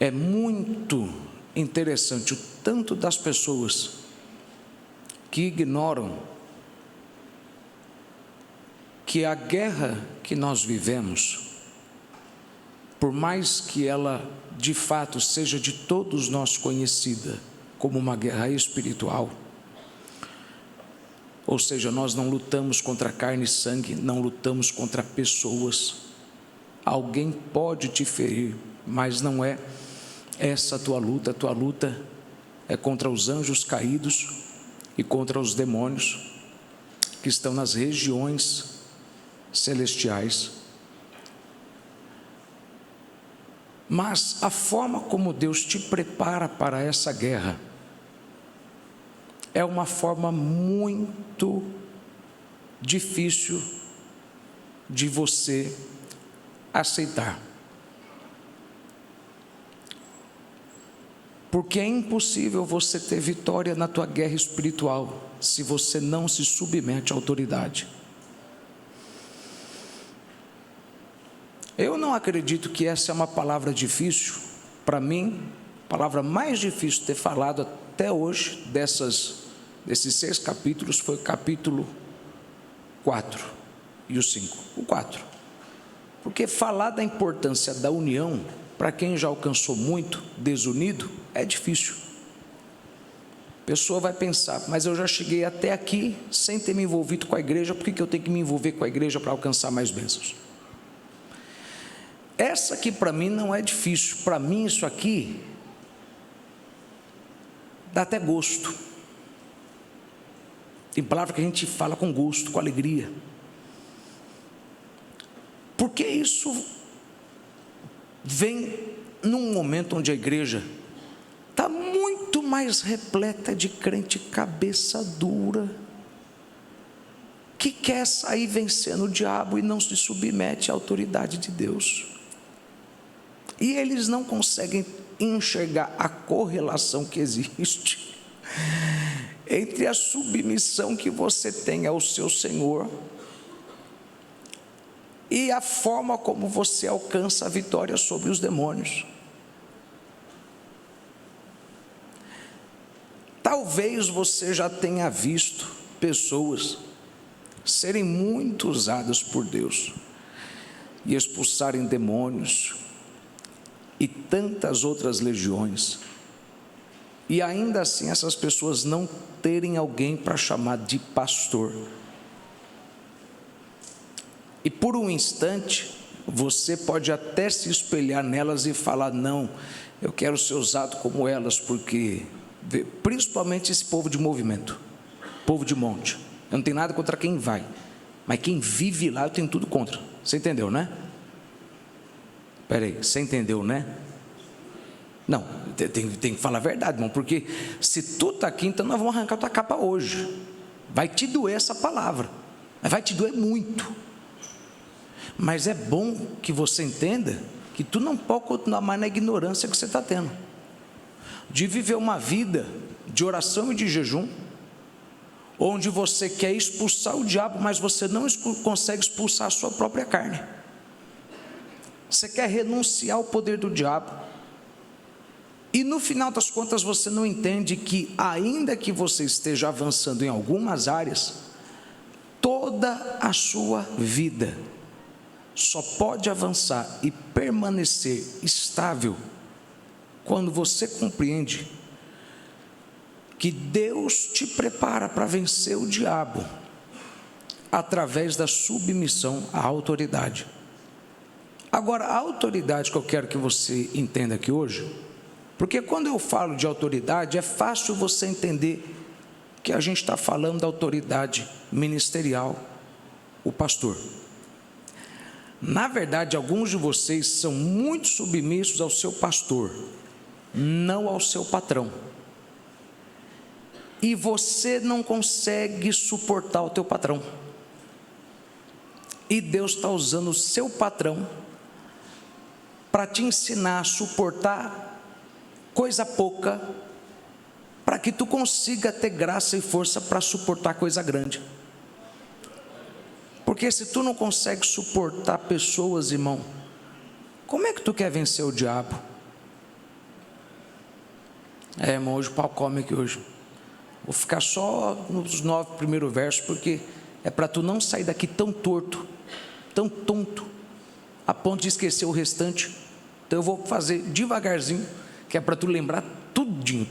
É muito interessante o tanto das pessoas que ignoram que a guerra que nós vivemos, por mais que ela de fato seja de todos nós conhecida como uma guerra espiritual, ou seja, nós não lutamos contra carne e sangue, não lutamos contra pessoas. Alguém pode te ferir, mas não é essa a tua luta é contra os anjos caídos e contra os demônios que estão nas regiões celestiais. Mas a forma como Deus te prepara para essa guerra é uma forma muito difícil de você aceitar. Porque é impossível você ter vitória na tua guerra espiritual se você não se submete à autoridade. Eu não acredito que essa é uma palavra difícil. Para mim, a palavra mais difícil de ter falado até hoje, desses 6 capítulos, foi o capítulo 4 e o 5. O 4. Porque falar da importância da união, para quem já alcançou muito, desunido, é difícil. A pessoa vai pensar, mas eu já cheguei até aqui sem ter me envolvido com a igreja, por que eu tenho que me envolver com a igreja para alcançar mais bênçãos? Essa aqui para mim não é difícil. Para mim isso aqui dá até gosto. Tem palavra que a gente fala com gosto, com alegria. Porque isso vem num momento onde a igreja está muito mais repleta de crente cabeça dura, que quer sair vencendo o diabo e não se submete à autoridade de Deus. E eles não conseguem enxergar a correlação que existe entre a submissão que você tem ao seu Senhor e a forma como você alcança a vitória sobre os demônios. Talvez você já tenha visto pessoas serem muito usadas por Deus e expulsarem demônios e tantas outras legiões, e ainda assim essas pessoas não terem alguém para chamar de pastor. E por um instante você pode até se espelhar nelas e falar: não, eu quero ser usado como elas, porque principalmente esse povo de movimento, povo de monte, eu não tenho nada contra quem vai, mas quem vive lá eu tenho tudo contra. Você entendeu, né? Espera aí, você entendeu, né? Não, tem que falar a verdade, irmão, porque se tu está aqui, então nós vamos arrancar tua capa hoje. Vai te doer essa palavra, vai te doer muito. Mas é bom que você entenda que tu não pode continuar mais na ignorância que você está tendo, de viver uma vida de oração e de jejum, onde você quer expulsar o diabo, mas você não consegue expulsar a sua própria carne. Você quer renunciar ao poder do diabo, e no final das contas você não entende que, ainda que você esteja avançando em algumas áreas, toda a sua vida só pode avançar e permanecer estável quando você compreende que Deus te prepara para vencer o diabo através da submissão à autoridade. Agora, a autoridade que eu quero que você entenda aqui hoje, porque quando eu falo de autoridade, é fácil você entender que a gente está falando da autoridade ministerial, o pastor. Na verdade, alguns de vocês são muito submissos ao seu pastor, não ao seu patrão. E você não consegue suportar o teu patrão. E Deus está usando o seu patrão para te ensinar a suportar coisa pouca, para que tu consiga ter graça e força para suportar coisa grande. Porque se tu não consegue suportar pessoas, irmão, como é que tu quer vencer o diabo? Irmão, hoje o pau come aqui hoje. Vou ficar só nos 9 primeiros versos, porque é para tu não sair daqui tão torto, tão tonto, a ponto de esquecer o restante. Então eu vou fazer devagarzinho, que é para tu lembrar tudinho.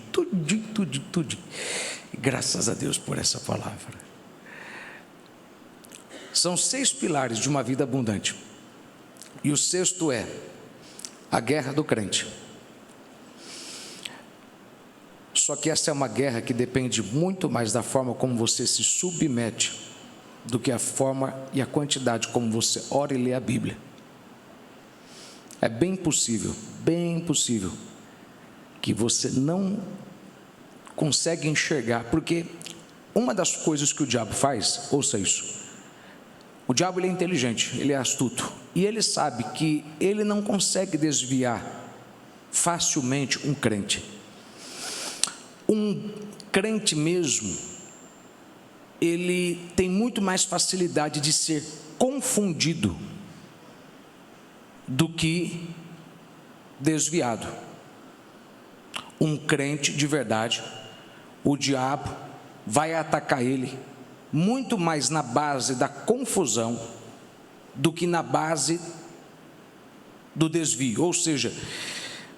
E graças a Deus por essa palavra. São 6 pilares de uma vida abundante. E o 6º é a guerra do crente. Só que essa é uma guerra que depende muito mais da forma como você se submete do que a forma e a quantidade como você ora e lê a Bíblia. É bem possível que você não consegue enxergar, porque uma das coisas que o diabo faz, ouça isso, o diabo ele é inteligente, ele é astuto, e ele sabe que ele não consegue desviar facilmente um crente. Um crente mesmo, ele tem muito mais facilidade de ser confundido do que desviado. Um crente de verdade, o diabo vai atacar ele muito mais na base da confusão do que na base do desvio. Ou seja,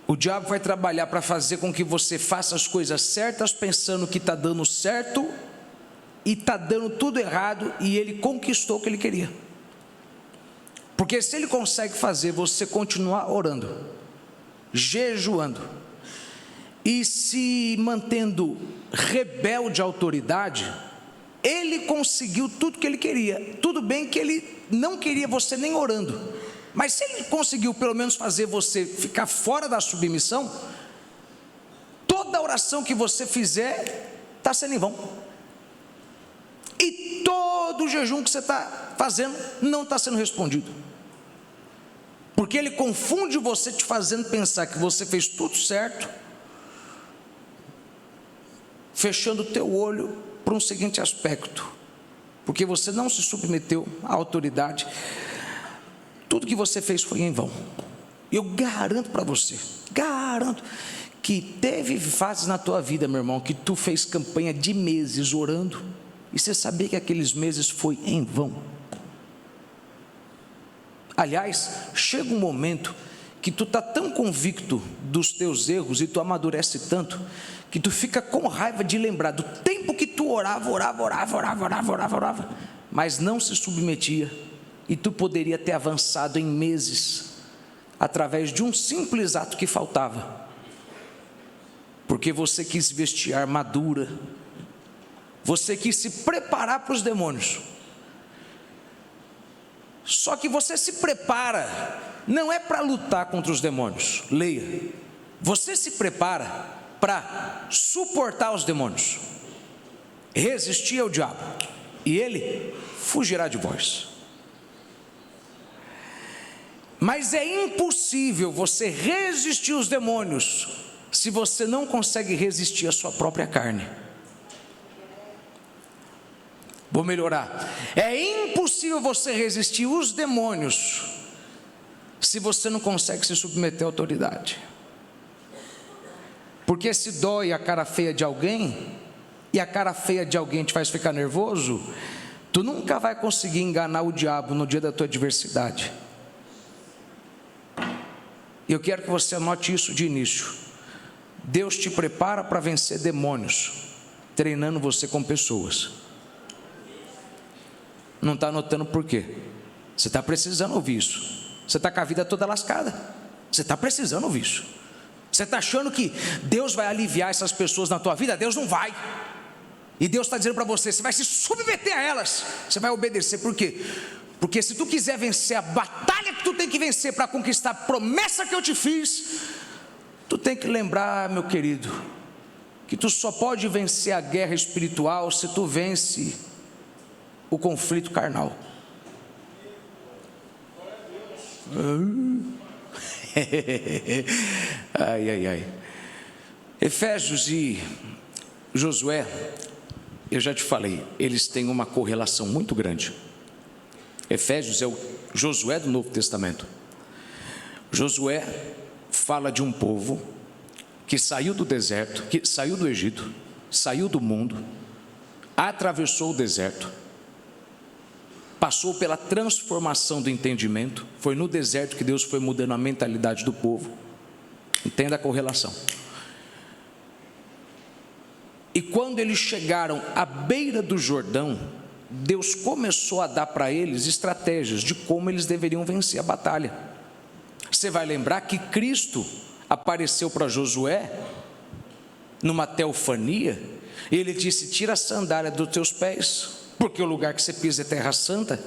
o diabo vai trabalhar para fazer com que você faça as coisas certas, pensando que está dando certo, e está dando tudo errado, e ele conquistou o que ele queria. Porque se ele consegue fazer você continuar orando, jejuando, e se mantendo rebelde à autoridade, ele conseguiu tudo que ele queria. Tudo bem que ele não queria você nem orando, mas se ele conseguiu pelo menos fazer você ficar fora da submissão, toda oração que você fizer está sendo em vão, e todo o jejum que você está fazendo não está sendo respondido, porque ele confunde você, te fazendo pensar que você fez tudo certo, fechando o teu olho para um seguinte aspecto: porque você não se submeteu à autoridade, tudo que você fez foi em vão. Eu garanto para você, garanto, que teve fases na tua vida, meu irmão, que tu fez campanha de meses orando, e você sabia que aqueles meses foi em vão. Aliás, chega um momento que tu está tão convicto dos teus erros, e tu amadurece tanto, que tu fica com raiva de lembrar do tempo que tu orava, mas não se submetia, e tu poderia ter avançado em meses, através de um simples ato que faltava, porque você quis vestir a armadura, você quis se preparar para os demônios. Só que você se prepara, não é para lutar contra os demônios, leia, você se prepara para suportar os demônios, resistir ao diabo, e ele fugirá de vós. Mas é impossível você resistir os demônios se você não consegue resistir à sua própria carne. Vou melhorar. É impossível você resistir os demônios se você não consegue se submeter à autoridade. Porque se dói a cara feia de alguém, e a cara feia de alguém te faz ficar nervoso, tu nunca vai conseguir enganar o diabo no dia da tua adversidade. Eu quero que você anote isso de início. Deus te prepara para vencer demônios, treinando você com pessoas. Não está anotando por quê? Você está precisando ouvir isso. Você está com a vida toda lascada, você está precisando ouvir isso. Você está achando que Deus vai aliviar essas pessoas na tua vida? Deus não vai. E Deus está dizendo para você, você vai se submeter a elas, você vai obedecer. Por quê? Porque se tu quiser vencer a batalha que tu tem que vencer para conquistar a promessa que eu te fiz, tu tem que lembrar, meu querido, que tu só pode vencer a guerra espiritual se tu vence o conflito carnal. Ai. Efésios e Josué, eu já te falei, eles têm uma correlação muito grande. Efésios é o Josué do Novo Testamento. Josué fala de um povo que saiu do deserto, que saiu do Egito, saiu do mundo, atravessou o deserto, passou pela transformação do entendimento. Foi no deserto que Deus foi mudando a mentalidade do povo. Entenda a correlação. E quando eles chegaram à beira do Jordão, Deus começou a dar para eles estratégias de como eles deveriam vencer a batalha. Você vai lembrar que Cristo apareceu para Josué numa teofania, e ele disse: tira a sandália dos teus pés, porque o lugar que você pisa é terra santa.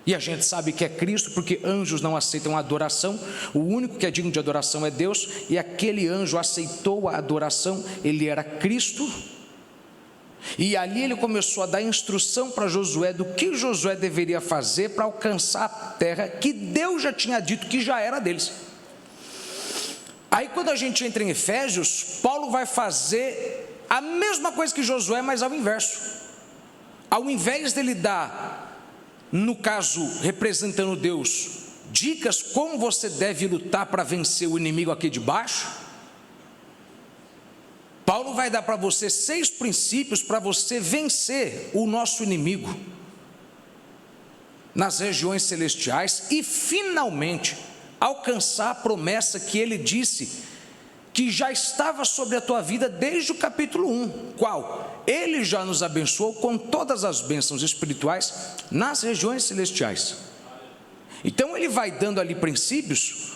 E a gente sabe que é Cristo, porque anjos não aceitam a adoração, o único que é digno de adoração é Deus, e aquele anjo aceitou a adoração, ele era Cristo. E ali ele começou a dar instrução para Josué do que Josué deveria fazer para alcançar a terra que Deus já tinha dito que já era deles. Aí quando a gente entra em Efésios, Paulo vai fazer a mesma coisa que Josué, mas ao inverso. Ao invés dele dar, no caso representando Deus, dicas como você deve lutar para vencer o inimigo aqui de baixo, Paulo vai dar para você 6 princípios para você vencer o nosso inimigo nas regiões celestiais e finalmente alcançar a promessa que ele disse que já estava sobre a tua vida desde o capítulo 1, qual? Ele já nos abençoou com todas as bênçãos espirituais nas regiões celestiais. Então ele vai dando ali princípios,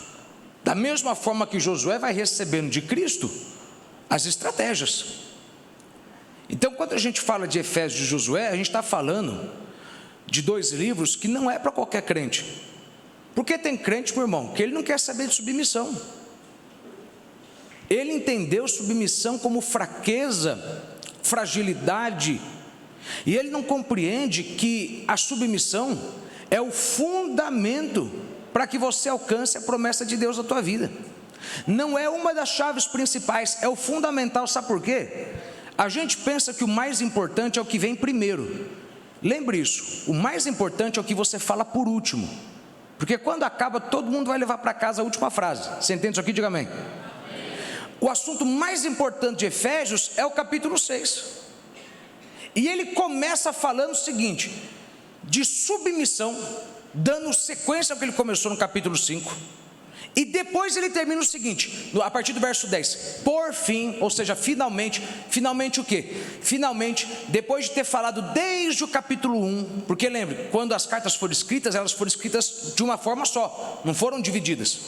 da mesma forma que Josué vai recebendo de Cristo as estratégias. Então quando a gente fala de Efésios e Josué, a gente está falando de 2 livros que não é para qualquer crente. Porque tem crente, meu irmão, que ele não quer saber de submissão. Ele entendeu submissão como fraqueza, fragilidade, e ele não compreende que a submissão é o fundamento para que você alcance a promessa de Deus na tua vida. Não é uma das chaves principais, é o fundamental. Sabe por quê? A gente pensa que o mais importante é o que vem primeiro. Lembre isso, o mais importante é o que você fala por último, porque quando acaba, todo mundo vai levar para casa a última frase. Você entende isso aqui? Diga amém. O assunto mais importante de Efésios é o capítulo 6, e ele começa falando o seguinte, de submissão, dando sequência ao que ele começou no capítulo 5, e depois ele termina o seguinte, a partir do verso 10, por fim, ou seja, finalmente o quê? Finalmente, depois de ter falado desde o capítulo 1, porque lembre, quando as cartas foram escritas, elas foram escritas de uma forma só, não foram divididas.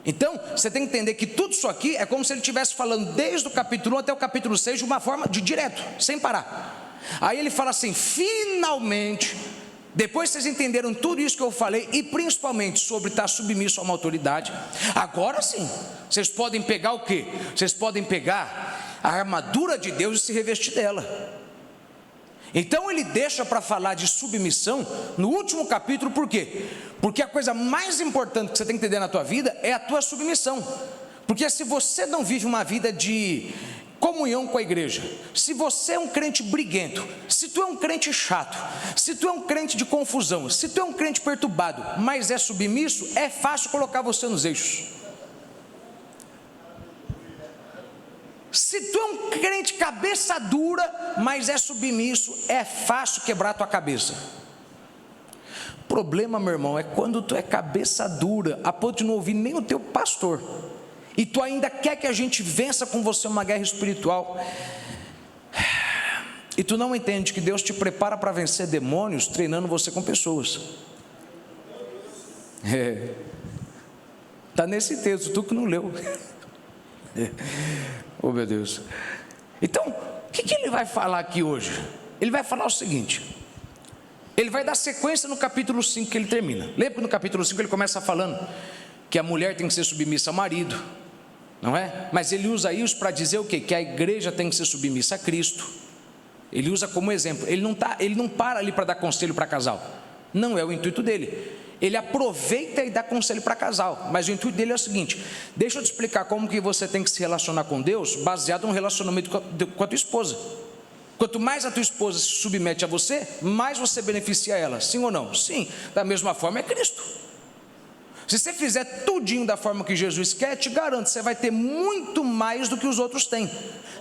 Então, você tem que entender que tudo isso aqui é como se ele estivesse falando desde o capítulo 1 até o capítulo 6 de uma forma de direto, sem parar. Aí ele fala assim, finalmente, depois vocês entenderam tudo isso que eu falei, e principalmente sobre estar submisso a uma autoridade, agora sim, vocês podem pegar o quê? Vocês podem pegar a armadura de Deus e se revestir dela. Então ele deixa para falar de submissão no último capítulo, por quê? Porque a coisa mais importante que você tem que entender na tua vida é a tua submissão. Porque se você não vive uma vida de comunhão com a igreja, se você é um crente briguento, se tu é um crente chato, se tu é um crente de confusão, se tu é um crente perturbado, mas é submisso, é fácil colocar você nos eixos. Se tu é um crente cabeça dura, mas é submisso, é fácil quebrar tua cabeça. O problema, meu irmão, é quando tu é cabeça dura, a ponto de não ouvir nem o teu pastor, e tu ainda quer que a gente vença com você uma guerra espiritual, e tu não entende que Deus te prepara para vencer demônios treinando você com pessoas. Está nesse texto, tu que não leu. Oh meu Deus. Então, o que ele vai falar aqui hoje? Ele vai falar o seguinte, ele vai dar sequência no capítulo 5 que ele termina. Lembra que no capítulo 5 ele começa falando que a mulher tem que ser submissa ao marido, não é? Mas ele usa isso para dizer o quê? Que a igreja tem que ser submissa a Cristo. Ele usa como exemplo, ele não para ali para dar conselho para casal, não é o intuito dele. Ele aproveita e dá conselho para casal, mas o intuito dele é o seguinte, deixa eu te explicar como que você tem que se relacionar com Deus, baseado no relacionamento com a tua esposa. Quanto mais a tua esposa se submete a você, mais você beneficia ela, sim ou não? Sim, da mesma forma é Cristo. Se você fizer tudinho da forma que Jesus quer, te garanto, você vai ter muito mais do que os outros têm.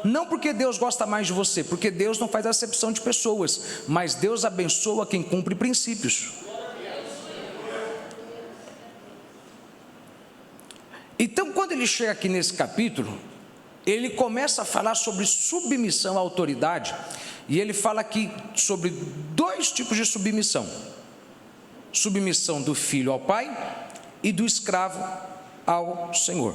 Não porque Deus gosta mais de você, porque Deus não faz acepção de pessoas, mas Deus abençoa quem cumpre princípios. Então, quando ele chega aqui nesse capítulo, ele começa a falar sobre submissão à autoridade, e ele fala aqui sobre dois tipos de submissão: submissão do filho ao pai e do escravo ao Senhor.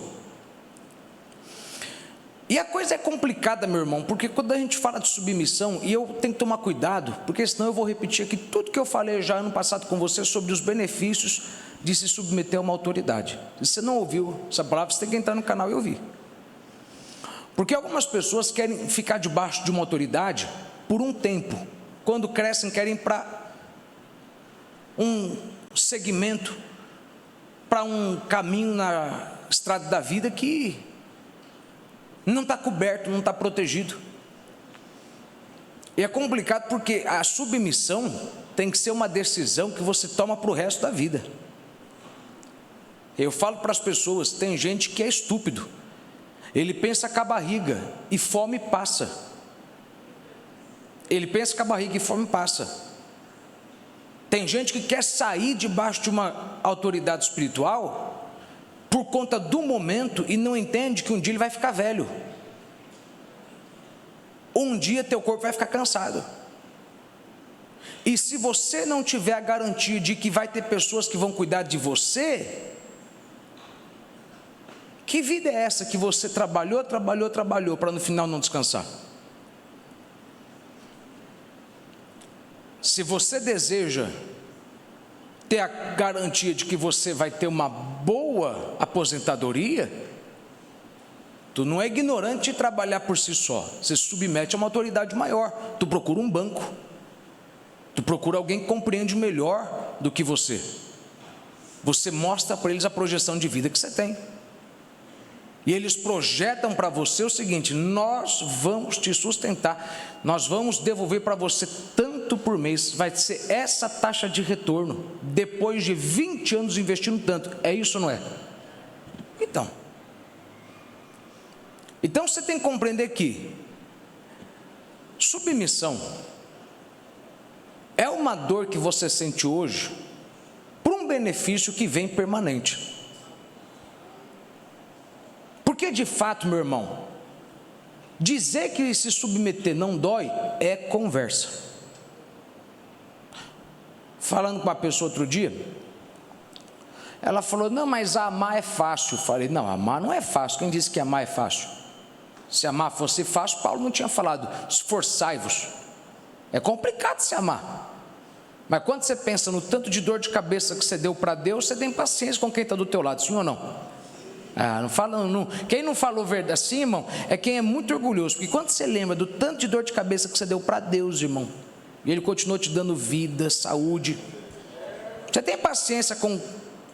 E a coisa é complicada, meu irmão, porque quando a gente fala de submissão, e eu tenho que tomar cuidado, porque senão eu vou repetir aqui tudo que eu falei já ano passado com você sobre os benefícios de se submeter a uma autoridade. Se você não ouviu essa palavra, você tem que entrar no canal e ouvir. Porque algumas pessoas querem ficar debaixo de uma autoridade por um tempo. Quando crescem, querem para um segmento, para um caminho na estrada da vida que não está coberto, não está protegido. E é complicado porque a submissão tem que ser uma decisão que você toma para o resto da vida. Eu falo para as pessoas, tem gente que é estúpido, ele pensa com a barriga e fome passa. Ele pensa com a barriga e fome passa. Tem gente que quer sair debaixo de uma autoridade espiritual por conta do momento e não entende que um dia ele vai ficar velho. Um dia teu corpo vai ficar cansado. E se você não tiver a garantia de que vai ter pessoas que vão cuidar de você, que vida é essa que você trabalhou para no final não descansar? Se você deseja ter a garantia de que você vai ter uma boa aposentadoria, tu não é ignorante de trabalhar por si só, você se submete a uma autoridade maior, tu procura um banco, tu procura alguém que compreende melhor do que você mostra para eles a projeção de vida que você tem, e eles projetam para você o seguinte: nós vamos te sustentar, nós vamos devolver para você tanto por mês, vai ser essa taxa de retorno, depois de 20 anos investindo tanto, é isso ou não é? Então você tem que compreender que submissão é uma dor que você sente hoje, por um benefício que vem permanente. Porque de fato, meu irmão, dizer que se submeter não dói é conversa. Falando com uma pessoa outro dia, ela falou: não, mas amar é fácil. Eu falei: não, amar não é fácil. Quem disse que amar é fácil? Se amar fosse fácil, Paulo não tinha falado: esforçai-vos. É complicado se amar. Mas quando você pensa no tanto de dor de cabeça que você deu para Deus, você tem paciência com quem está do teu lado, sim ou não? Quem não falou verdade assim, irmão, é quem é muito orgulhoso. Porque quando você lembra do tanto de dor de cabeça que você deu para Deus, irmão, e Ele continuou te dando vida, saúde, você tem paciência com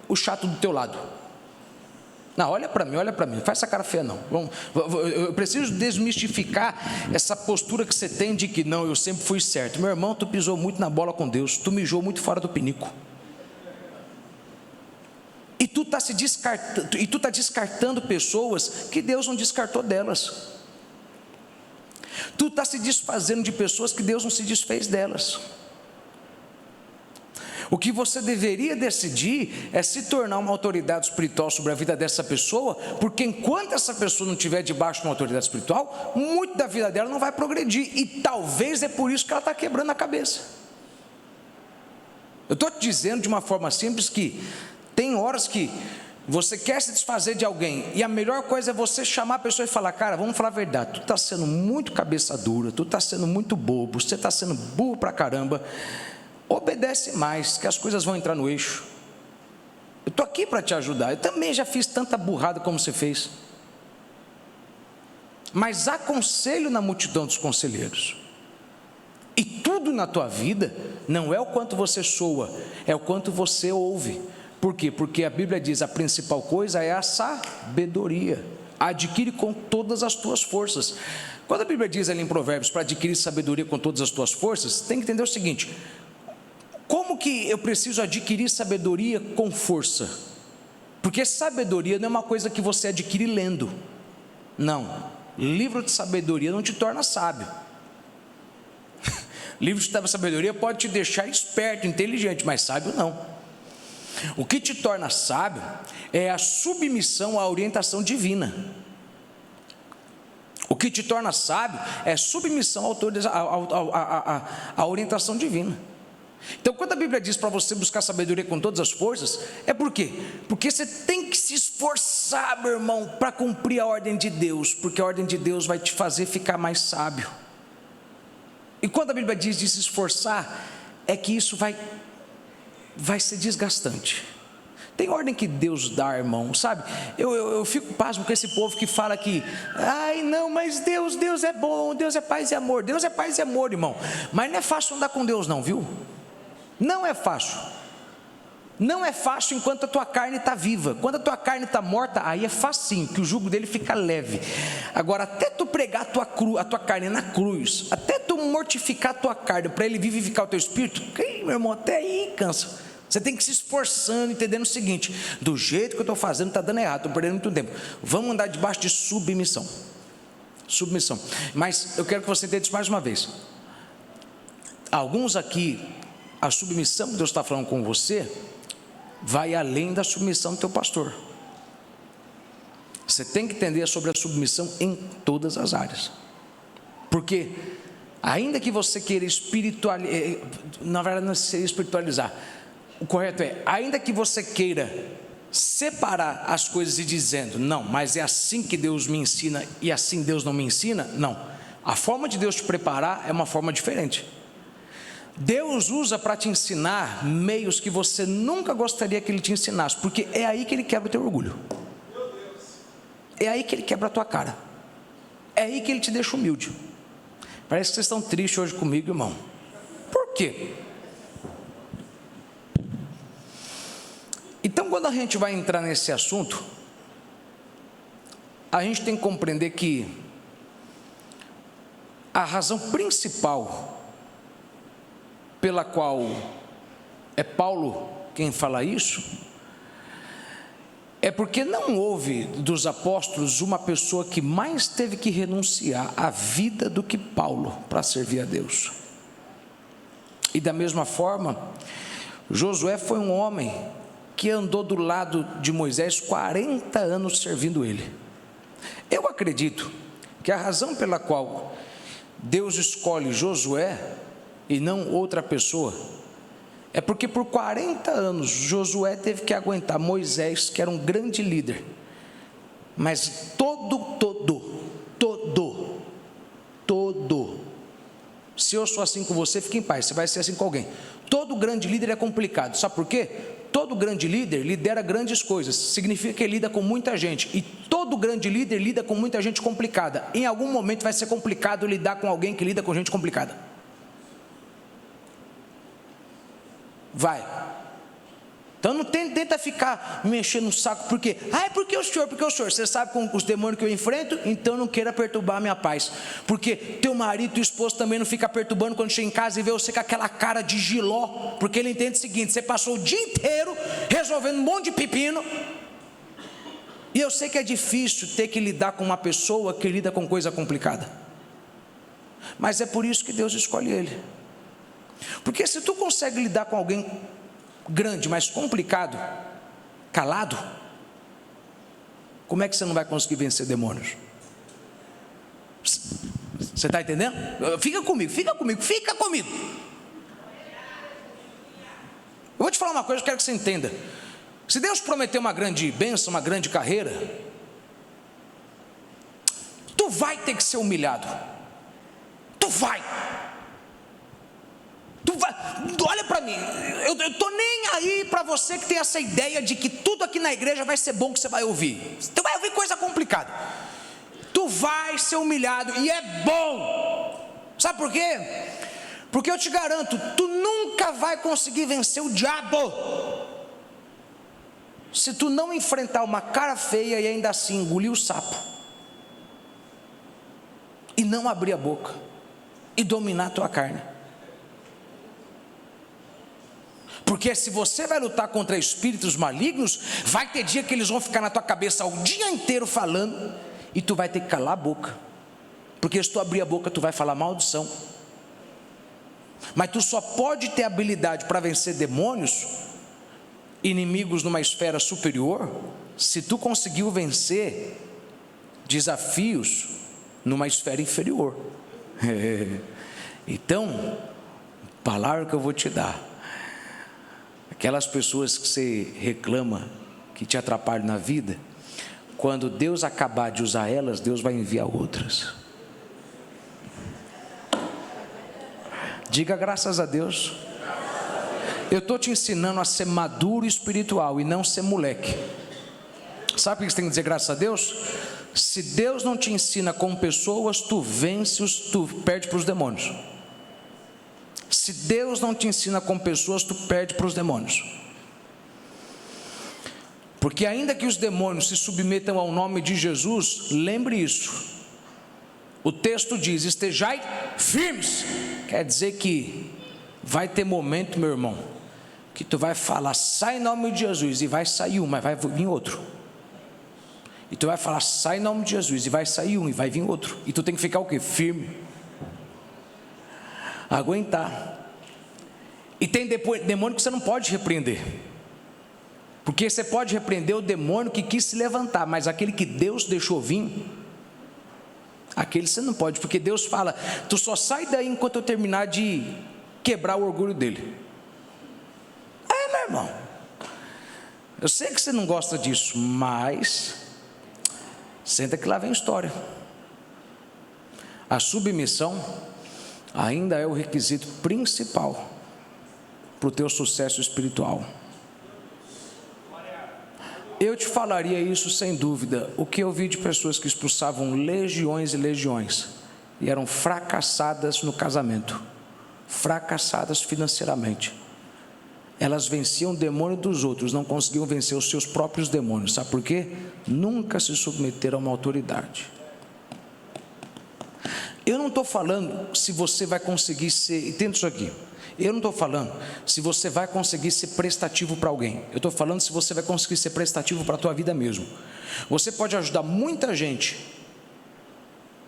o chato do teu lado. Não, olha para mim, não faz essa cara feia não. Eu preciso desmistificar essa postura que você tem de que não, eu sempre fui certo. Meu irmão, tu pisou muito na bola com Deus, tu mijou muito fora do pinico. E tu está descartando pessoas que Deus não descartou delas. Tu está se desfazendo de pessoas que Deus não se desfez delas. O que você deveria decidir é se tornar uma autoridade espiritual sobre a vida dessa pessoa, porque enquanto essa pessoa não estiver debaixo de uma autoridade espiritual, muito da vida dela não vai progredir, e talvez é por isso que ela está quebrando a cabeça. Eu estou te dizendo de uma forma simples que tem horas que você quer se desfazer de alguém, e a melhor coisa é você chamar a pessoa e falar: cara, vamos falar a verdade, tu está sendo muito cabeça dura, tu está sendo muito bobo, você está sendo burro pra caramba, obedece mais, que as coisas vão entrar no eixo. Eu estou aqui para te ajudar, eu também já fiz tanta burrada como você fez, mas há conselho na multidão dos conselheiros. E tudo na tua vida não é o quanto você soa, é o quanto você ouve. Por quê? Porque a Bíblia diz: a principal coisa é a sabedoria. Adquire com todas as tuas forças. Quando a Bíblia diz ali em Provérbios para adquirir sabedoria com todas as tuas forças, tem que entender o seguinte: como que eu preciso adquirir sabedoria com força? Porque sabedoria não é uma coisa que você adquire lendo. Não, livro de sabedoria não te torna sábio. Livro de sabedoria pode te deixar esperto, inteligente, mas sábio não. O que te torna sábio é a submissão à orientação divina. O que te torna sábio é submissão à orientação divina. Então, quando a Bíblia diz para você buscar sabedoria com todas as forças, é por quê? Porque você tem que se esforçar, meu irmão, para cumprir a ordem de Deus, porque a ordem de Deus vai te fazer ficar mais sábio. E quando a Bíblia diz de se esforçar, é que isso vai ser desgastante. Tem ordem que Deus dá, irmão, sabe? Eu fico pasmo com esse povo que fala que, ai não, mas Deus é bom, Deus é paz e amor. Deus é paz e amor, irmão, mas não é fácil andar com Deus não, viu? Não é fácil. Não é fácil enquanto a tua carne está viva. Quando a tua carne está morta, aí é facinho, que o jugo dele fica leve. Agora, até tu pregar a tua carne na cruz, até tu mortificar a tua carne, para ele vivificar o teu espírito, meu irmão, até aí cansa. Você tem que se esforçando, entendendo o seguinte: do jeito que eu estou fazendo, está dando errado, estou perdendo muito tempo. Vamos andar debaixo de submissão. Submissão. Mas eu quero que você entenda isso mais uma vez. Alguns aqui, a submissão que Deus está falando com você vai além da submissão do teu pastor. Você tem que entender sobre a submissão em todas as áreas. Porque ainda que você queira espiritualizar, na verdade não seria espiritualizar, o correto é, ainda que você queira separar as coisas e dizendo, não, mas é assim que Deus me ensina e assim Deus não me ensina, não. A forma de Deus te preparar é uma forma diferente. Deus usa para te ensinar meios que você nunca gostaria que Ele te ensinasse, porque é aí que Ele quebra o teu orgulho, é aí que Ele quebra a tua cara, é aí que Ele te deixa humilde. Parece que vocês estão tristes hoje comigo, irmão. Por quê? Então, quando a gente vai entrar nesse assunto, a gente tem que compreender que a razão principal pela qual é Paulo quem fala isso, é porque não houve dos apóstolos uma pessoa que mais teve que renunciar à vida do que Paulo para servir a Deus. E da mesma forma, Josué foi um homem que andou do lado de Moisés 40 anos servindo ele. Eu acredito que a razão pela qual Deus escolhe Josué e não outra pessoa, é porque por 40 anos Josué teve que aguentar Moisés, que era um grande líder, mas se eu sou assim com você, fique em paz, você vai ser assim com alguém. Todo grande líder é complicado, sabe por quê? Todo grande líder lidera grandes coisas, significa que ele lida com muita gente, e todo grande líder lida com muita gente complicada. Em algum momento vai ser complicado lidar com alguém que lida com gente complicada. Vai. Então não tenta ficar me enchendo o saco, porque porque o senhor, você sabe com os demônios que eu enfrento, então não queira perturbar a minha paz, porque teu marido, teu esposo também não fica perturbando quando chega em casa e vê você com aquela cara de giló, porque ele entende o seguinte: você passou o dia inteiro resolvendo um monte de pepino, e eu sei que é difícil ter que lidar com uma pessoa que lida com coisa complicada, mas é por isso que Deus escolhe ele. Porque se tu consegue lidar com alguém grande, mas complicado, calado, como é que você não vai conseguir vencer demônios? Você está entendendo? Fica comigo. Eu vou te falar uma coisa, eu quero que você entenda. Se Deus prometeu uma grande bênção, uma grande carreira, tu vai ter que ser humilhado. Olha para mim, eu estou nem aí para você que tem essa ideia de que tudo aqui na igreja vai ser bom que você vai ouvir. Tu vai ouvir coisa complicada. Tu vai ser humilhado e é bom. Sabe por quê? Porque eu te garanto, tu nunca vai conseguir vencer o diabo se tu não enfrentar uma cara feia e ainda assim engolir o sapo e não abrir a boca e dominar a tua carne. Porque se você vai lutar contra espíritos malignos, vai ter dia que eles vão ficar na tua cabeça o dia inteiro falando, e tu vai ter que calar a boca, porque se tu abrir a boca, tu vai falar maldição. Mas tu só pode ter habilidade para vencer demônios, inimigos numa esfera superior, se tu conseguiu vencer desafios numa esfera inferior. Então, palavra que eu vou te dar, aquelas pessoas que você reclama que te atrapalham na vida, quando Deus acabar de usar elas, Deus vai enviar outras. Diga graças a Deus. Eu estou te ensinando a ser maduro espiritual e não ser moleque. Sabe o que você tem que dizer graças a Deus? Se Deus não te ensina com pessoas, tu perde para os demônios. Se Deus não te ensina com pessoas, tu perde para os demônios. Porque ainda que os demônios se submetam ao nome de Jesus, lembre isso. O texto diz: estejai firmes. Quer dizer que vai ter momento, meu irmão, que tu vai falar, sai em nome de Jesus, e vai sair um, mas vai vir outro. E tu vai falar, sai em nome de Jesus, e vai sair um, e vai vir outro. E tu tem que ficar o quê? Firme. Aguentar. E tem demônio que você não pode repreender, porque você pode repreender o demônio que quis se levantar, mas aquele que Deus deixou vir, aquele você não pode, porque Deus fala, tu só sai daí enquanto eu terminar de quebrar o orgulho dele. Meu irmão, eu sei que você não gosta disso, mas senta que lá vem história. A submissão ainda é o requisito principal para o teu sucesso espiritual. Eu te falaria isso sem dúvida. O que eu vi de pessoas que expulsavam legiões e legiões e eram fracassadas no casamento, fracassadas financeiramente. Elas venciam o demônio dos outros, não conseguiam vencer os seus próprios demônios. Sabe por quê? Nunca se submeteram a uma autoridade. Eu não estou falando se você vai conseguir ser, entenda isso aqui, eu não estou falando se você vai conseguir ser prestativo para alguém, eu estou falando se você vai conseguir ser prestativo para a tua vida mesmo. Você pode ajudar muita gente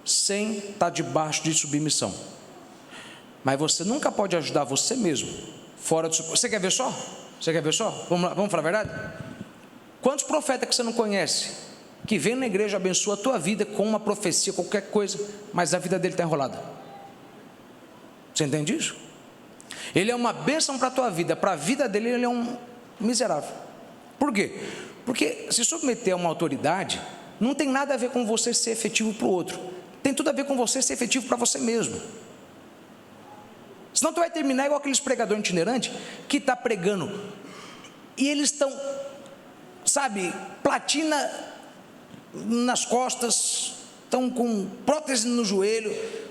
sem estar debaixo de submissão, mas você nunca pode ajudar você mesmo fora de submissão. Você quer ver só? Você quer ver só? Vamos lá, vamos falar a verdade? Quantos profetas que você não conhece, que vem na igreja, abençoa a tua vida com uma profecia, qualquer coisa, mas a vida dele está enrolada? Você entende isso? Ele é uma bênção para a tua vida, para a vida dele ele é um miserável. Por quê? Porque se submeter a uma autoridade não tem nada a ver com você ser efetivo para o outro, tem tudo a ver com você ser efetivo para você mesmo. Senão tu vai terminar igual aqueles pregadores itinerantes que está pregando e eles estão, sabe, platina nas costas, estão com prótese no joelho,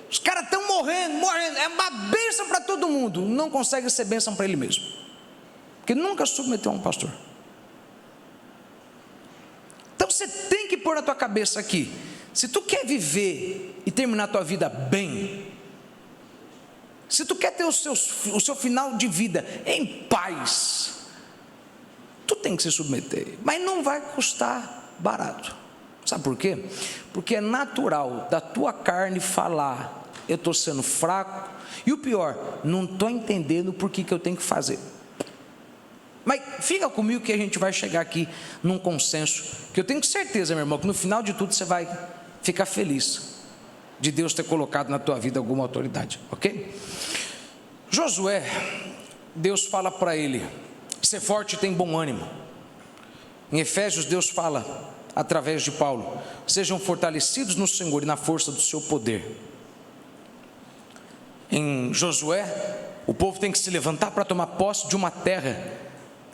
os caras estão morrendo, é uma bênção para todo mundo, não consegue ser bênção para ele mesmo, porque nunca submeteu a um pastor. Então você tem que pôr na tua cabeça aqui, se tu quer viver e terminar a tua vida bem, se tu quer ter o seu final de vida em paz, tu tem que se submeter, mas não vai custar barato. Sabe por quê? Porque é natural da tua carne falar, eu estou sendo fraco, e o pior, não estou entendendo por que eu tenho que fazer. Mas fica comigo que a gente vai chegar aqui num consenso, que eu tenho certeza, meu irmão, que no final de tudo você vai ficar feliz de Deus ter colocado na tua vida alguma autoridade, ok? Josué, Deus fala para ele, ser forte e tem bom ânimo. Em Efésios, Deus fala através de Paulo, sejam fortalecidos no Senhor e na força do seu poder. Em Josué, o povo tem que se levantar para tomar posse de uma terra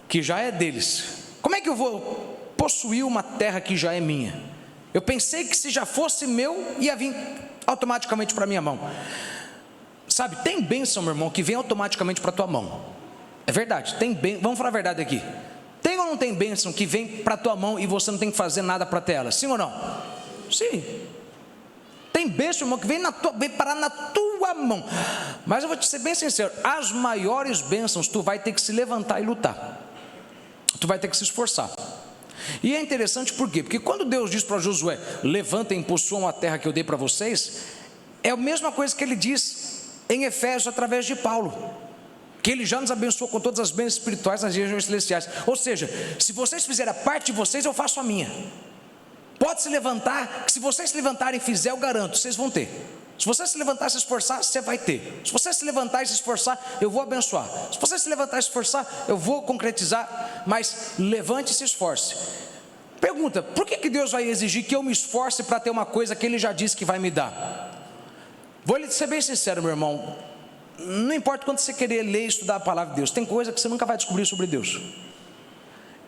que já é deles. Como é que eu vou possuir uma terra que já é minha? Eu pensei que se já fosse meu, ia vir automaticamente para minha mão. Sabe, tem bênção, meu irmão, que vem automaticamente para tua mão. É verdade, tem bênção, vamos falar a verdade aqui. Tem ou não tem bênção que vem para tua mão e você não tem que fazer nada para ter ela? Sim ou não? Sim. Tem bênção, irmão, que vem parar na tua mão. Mas eu vou te ser bem sincero, as maiores bênçãos tu vai ter que se levantar e lutar. Tu vai ter que se esforçar. E é interessante por quê? Porque quando Deus diz para Josué, levantem e possuam a terra que eu dei para vocês, é a mesma coisa que ele diz em Efésios através de Paulo, que ele já nos abençoou com todas as bênçãos espirituais nas regiões celestiais. Ou seja, se vocês fizerem a parte de vocês, eu faço a minha. Pode se levantar, que se vocês se levantarem e fizer, eu garanto, vocês vão ter. Se você se levantar e se esforçar, você vai ter. Se você se levantar e se esforçar, eu vou abençoar. Se você se levantar e se esforçar, eu vou concretizar. Mas levante e se esforce. Pergunta, por que Deus vai exigir que eu me esforce para ter uma coisa que Ele já disse que vai me dar? Vou lhe ser bem sincero, meu irmão. Não importa quanto você querer ler e estudar a palavra de Deus, tem coisa que você nunca vai descobrir sobre Deus.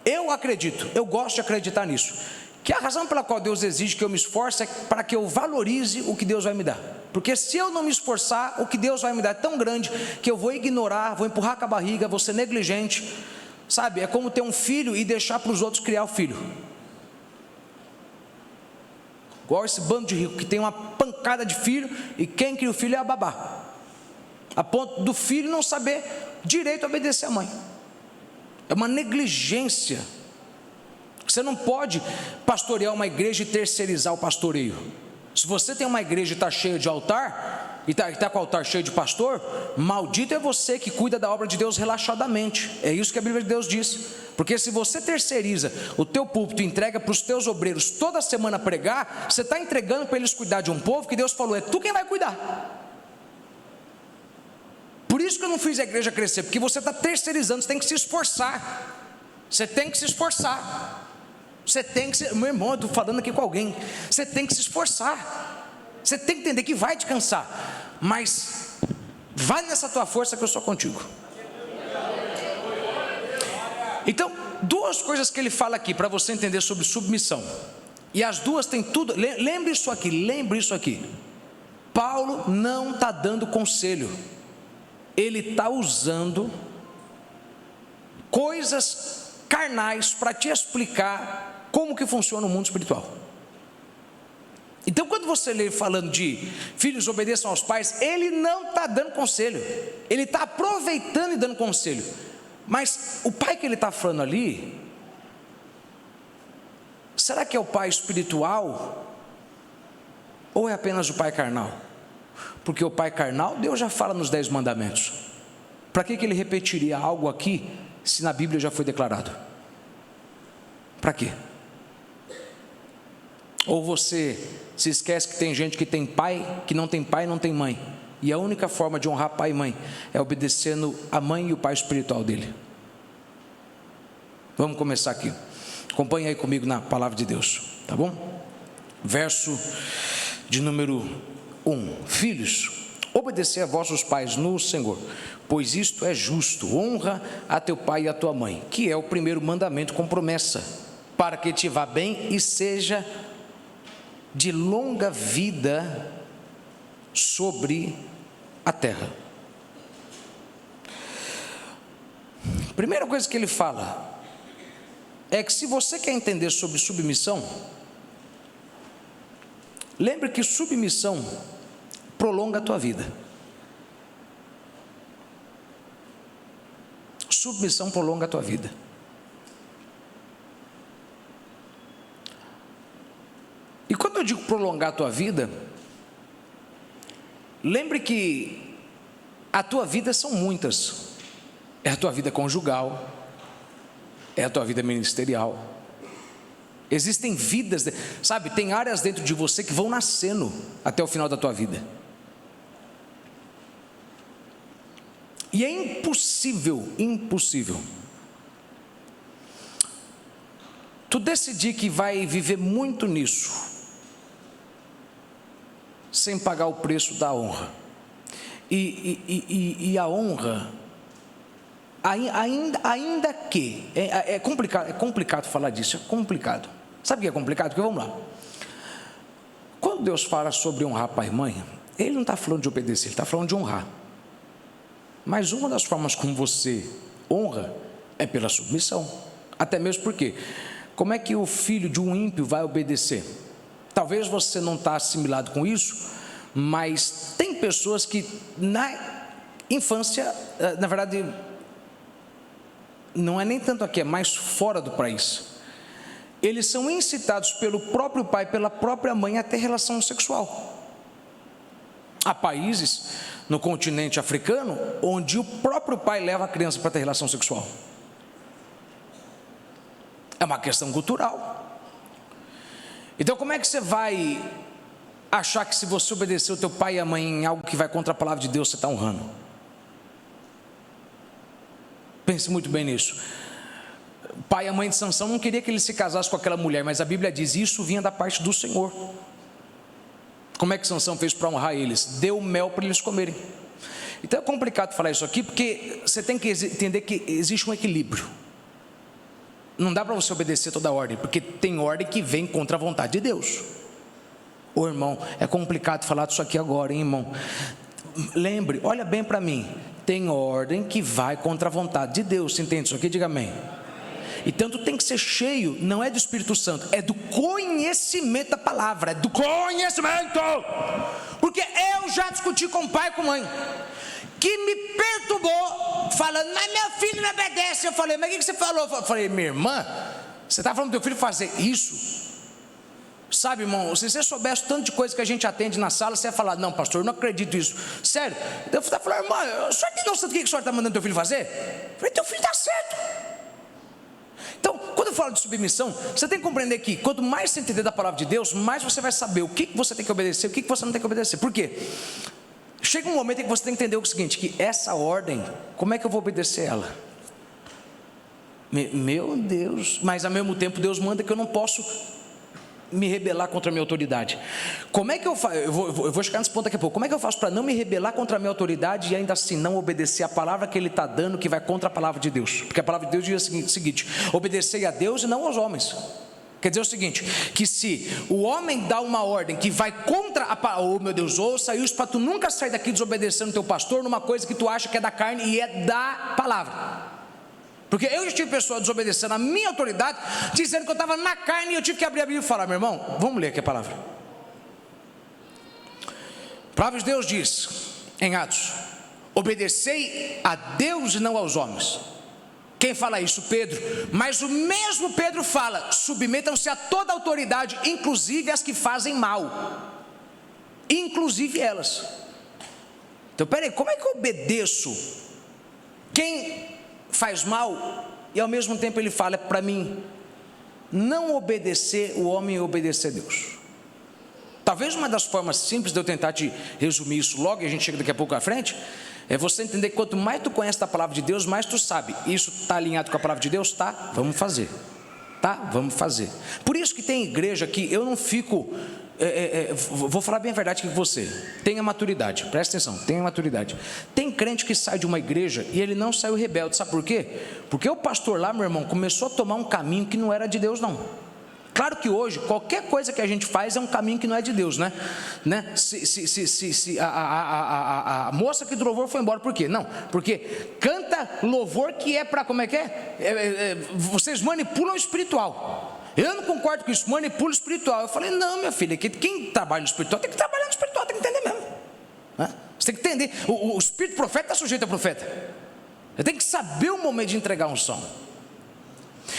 Eu acredito, eu gosto de acreditar nisso, que a razão pela qual Deus exige que eu me esforce é para que eu valorize o que Deus vai me dar. Porque se eu não me esforçar, o que Deus vai me dar é tão grande que eu vou ignorar, vou empurrar com a barriga, vou ser negligente. Sabe, é como ter um filho e deixar para os outros criar o filho. Igual esse bando de rico que tem uma pancada de filho e quem cria o filho é a babá, a ponto do filho não saber direito obedecer a mãe. É uma negligência. Você não pode pastorear uma igreja e terceirizar o pastoreio. Se você tem uma igreja e está cheia de altar, e está com o altar cheio de pastor, maldito é você que cuida da obra de Deus relaxadamente. É isso que a Bíblia de Deus diz. Porque se você terceiriza o teu púlpito e entrega para os teus obreiros toda semana pregar, você está entregando para eles cuidar de um povo que Deus falou, é tu quem vai cuidar. Por isso que eu não fiz a igreja crescer, porque você está terceirizando, você tem que se esforçar. Você tem que se esforçar. Você tem que meu irmão, eu estou falando aqui com alguém. Você tem que se esforçar. Você tem que entender que vai te cansar, mas vai nessa tua força que eu sou contigo. Então, duas coisas que ele fala aqui para você entender sobre submissão. E as duas têm tudo. Lembre isso aqui. Paulo não está dando conselho. Ele está usando coisas carnais para te explicar como que funciona o mundo espiritual. Então quando você lê falando de filhos obedeçam aos pais, ele não está dando conselho, ele está aproveitando e dando conselho. Mas o pai que ele está falando ali, será que é o pai espiritual ou é apenas o pai carnal? Porque o pai carnal, Deus já fala nos 10 mandamentos. Para que ele repetiria algo aqui, se na Bíblia já foi declarado? Para quê? Ou você se esquece que tem gente que tem pai, que não tem pai, não tem mãe, e a única forma de honrar pai e mãe é obedecendo a mãe e o pai espiritual dele. Vamos começar aqui. Acompanhe aí comigo na palavra de Deus, tá bom? Verso de número 1. Filhos, obedecei a vossos pais no Senhor, pois isto é justo. Honra a teu pai e a tua mãe, que é o primeiro mandamento com promessa, para que te vá bem e seja de longa vida sobre a terra. Primeira coisa que ele fala é que se você quer entender sobre submissão, lembre que submissão prolonga a tua vida. Submissão prolonga a tua vida. E quando eu digo prolongar a tua vida, lembre que a tua vida são muitas. É a tua vida conjugal, é a tua vida ministerial. Existem vidas, sabe, tem áreas dentro de você que vão nascendo até o final da tua vida. E é impossível tu decidir que vai viver muito nisso sem pagar o preço da honra. E a honra, ainda que é complicado falar disso, é complicado. Sabe o que é complicado? Porque vamos lá, quando Deus fala sobre honrar pai e mãe, Ele não está falando de obedecer, Ele está falando de honrar. Mas uma das formas como você honra é pela submissão. Até mesmo porque, como é que o filho de um ímpio vai obedecer? Talvez você não está assimilado com isso, mas tem pessoas que na infância, na verdade, não é nem tanto aqui, é mais fora do país, eles são incitados pelo próprio pai, pela própria mãe a ter relação sexual. Há países no continente africano onde o próprio pai leva a criança para ter relação sexual. É uma questão cultural. Então como é que você vai achar que se você obedecer o teu pai e a mãe em algo que vai contra a palavra de Deus, você está honrando? Pense muito bem nisso. O pai e a mãe de Sansão não queria que ele se casasse com aquela mulher, mas a Bíblia diz, isso vinha da parte do Senhor. Como é que Sansão fez para honrar eles? Deu mel para eles comerem. Então é complicado falar isso aqui, porque você tem que entender que existe um equilíbrio. Não dá para você obedecer toda a ordem, porque tem ordem que vem contra a vontade de Deus. Ô irmão, é complicado falar disso aqui agora, hein, irmão? Lembre, olha bem para mim, tem ordem que vai contra a vontade de Deus. Você entende isso aqui? Diga amém. Então tu tem que ser cheio, não é do Espírito Santo, é do conhecimento da palavra, é do conhecimento. Porque eu já discuti com o pai e com a mãe, que me perturbou, falando, mas meu filho não obedece. Eu falei, mas o que você falou? Eu falei, minha irmã, você está falando do teu filho fazer isso? Sabe, irmão, se você soubesse o tanto de coisa que a gente atende na sala, você ia falar, não pastor, eu não acredito nisso. Sério, eu falei, irmã, o senhor tem noção do que o senhor está mandando teu filho fazer? Eu falei, teu filho está certo. Então, quando eu falo de submissão, você tem que compreender que quanto mais você entender da palavra de Deus, mais você vai saber o que você tem que obedecer, o que você não tem que obedecer. Por quê? Chega um momento em que você tem que entender o seguinte, que essa ordem, como é que eu vou obedecer ela? Meu Deus, mas ao mesmo tempo Deus manda que eu não posso me rebelar contra a minha autoridade. Como é que eu faço? Eu vou chegar nesse ponto daqui a pouco. Como é que eu faço para não me rebelar contra a minha autoridade e ainda assim não obedecer a palavra que Ele está dando, que vai contra a palavra de Deus? Porque a palavra de Deus diz o seguinte, obedecei a Deus e não aos homens. Quer dizer o seguinte, que se o homem dá uma ordem que vai contra a palavra, oh meu Deus, ouça isso para tu nunca sair daqui desobedecendo teu pastor numa coisa que tu acha que é da carne e é da palavra. Porque eu já tive pessoa desobedecendo a minha autoridade, dizendo que eu estava na carne e eu tive que abrir a Bíblia e falar, meu irmão, vamos ler aqui a palavra. A palavra de Deus diz, em Atos, obedecei a Deus e não aos homens. Quem fala isso? Pedro. Mas o mesmo Pedro fala, submetam-se a toda autoridade, inclusive as que fazem mal. Inclusive elas. Então, peraí, como é que eu obedeço quem faz mal, e ao mesmo tempo ele fala para mim, não obedecer o homem e obedecer a Deus? Talvez uma das formas simples de eu tentar te resumir isso logo, e a gente chega daqui a pouco à frente, é você entender que quanto mais tu conhece da palavra de Deus, mais tu sabe, isso está alinhado com a palavra de Deus? Tá, vamos fazer. Tá, vamos fazer. Por isso que tem igreja que eu não fico, vou falar bem a verdade com você, tenha maturidade, presta atenção, tenha maturidade. Tem crente que sai de uma igreja e ele não saiu rebelde, sabe por quê? Porque o pastor lá, meu irmão, começou a tomar um caminho que não era de Deus não. Claro que hoje, qualquer coisa que a gente faz é um caminho que não é de Deus, né? Se a moça que do louvor foi embora, por quê? Não, porque canta louvor que é para, como é que é? Vocês manipulam o espiritual. Eu não concordo com isso, manipula o espiritual. Eu falei, não, minha filha, quem trabalha no espiritual tem que trabalhar no espiritual, tem que entender mesmo. Você tem que entender, o espírito profeta está sujeito a profeta. Você tem que saber o momento de entregar a unção.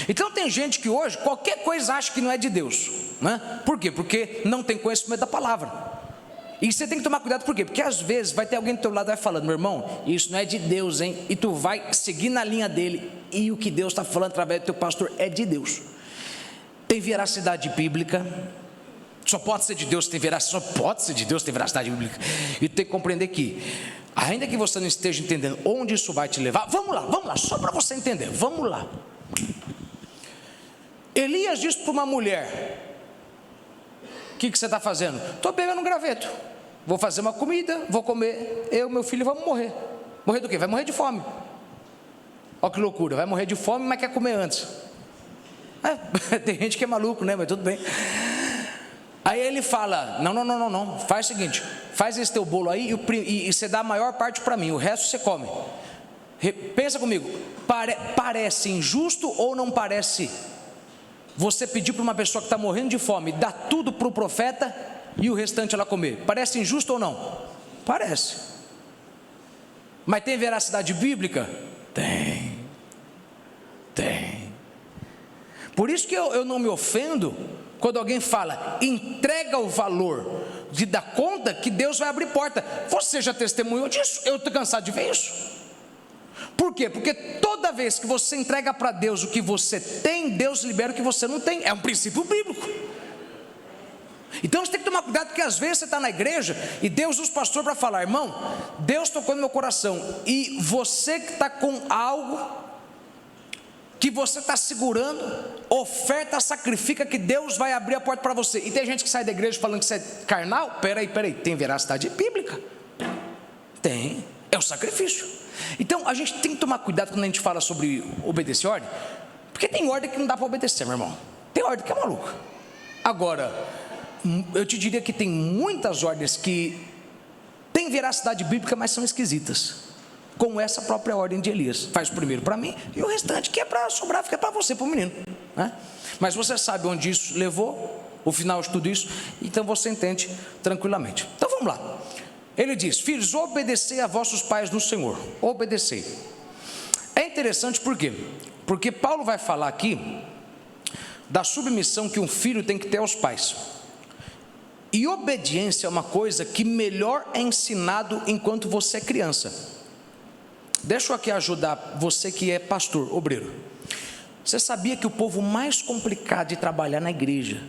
Então tem gente que hoje, qualquer coisa acha que não é de Deus, né? Por quê? Porque não tem conhecimento da palavra. E você tem que tomar cuidado, por quê? Porque às vezes vai ter alguém do teu lado vai falando, meu irmão, isso não é de Deus, hein? E tu vai seguir na linha dele, e o que Deus está falando através do teu pastor é de Deus. Tem veracidade bíblica, só pode ser de Deus, tem veracidade, só pode ser de Deus, tem veracidade bíblica. E tu tem que compreender que, ainda que você não esteja entendendo onde isso vai te levar, vamos lá, só para você entender, vamos lá. Elias disse para uma mulher, o que você está fazendo? Estou pegando um graveto, vou fazer uma comida, vou comer, eu e meu filho vamos morrer. Morrer do quê? Vai morrer de fome. Olha que loucura, vai morrer de fome, mas quer comer antes. Tem gente que é maluco, né? Mas tudo bem. Aí ele fala, não, faz o seguinte, faz esse teu bolo aí e você dá a maior parte para mim, o resto você come. Pensa comigo, parece injusto ou não parece você pedir para uma pessoa que está morrendo de fome, dar tudo para o profeta e o restante ela comer? Parece injusto ou não? Parece. Mas tem veracidade bíblica? Tem. Por isso que eu não me ofendo quando alguém fala, entrega o valor de dar conta que Deus vai abrir porta. Você já testemunhou disso? Eu estou cansado de ver isso. Por quê? Porque toda vez que você entrega para Deus o que você tem, Deus libera o que você não tem. É um princípio bíblico. Então você tem que tomar cuidado, porque às vezes você está na igreja e Deus usa o pastor para falar, irmão, Deus tocou no meu coração, e você que está com algo que você está segurando, oferta, sacrifica, que Deus vai abrir a porta para você. E tem gente que sai da igreja falando que isso é carnal. Peraí, tem veracidade bíblica? Tem, é o sacrifício. Então a gente tem que tomar cuidado quando a gente fala sobre obedecer ordem, porque tem ordem que não dá para obedecer, meu irmão. Tem ordem que é maluca. Agora, eu te diria que tem muitas ordens que têm veracidade bíblica, mas são esquisitas, como essa própria ordem de Elias. Faz o primeiro para mim, e o restante que é para sobrar fica para você, para o menino, né? Mas você sabe onde isso levou, o final de tudo isso, então você entende tranquilamente. Então vamos lá. Ele diz, filhos, obedecei a vossos pais no Senhor. Obedecei. É interessante por quê? Porque Paulo vai falar aqui da submissão que um filho tem que ter aos pais. E obediência é uma coisa que melhor é ensinado enquanto você é criança. Deixa eu aqui ajudar você que é pastor, obreiro. Você sabia que o povo mais complicado de trabalhar na igreja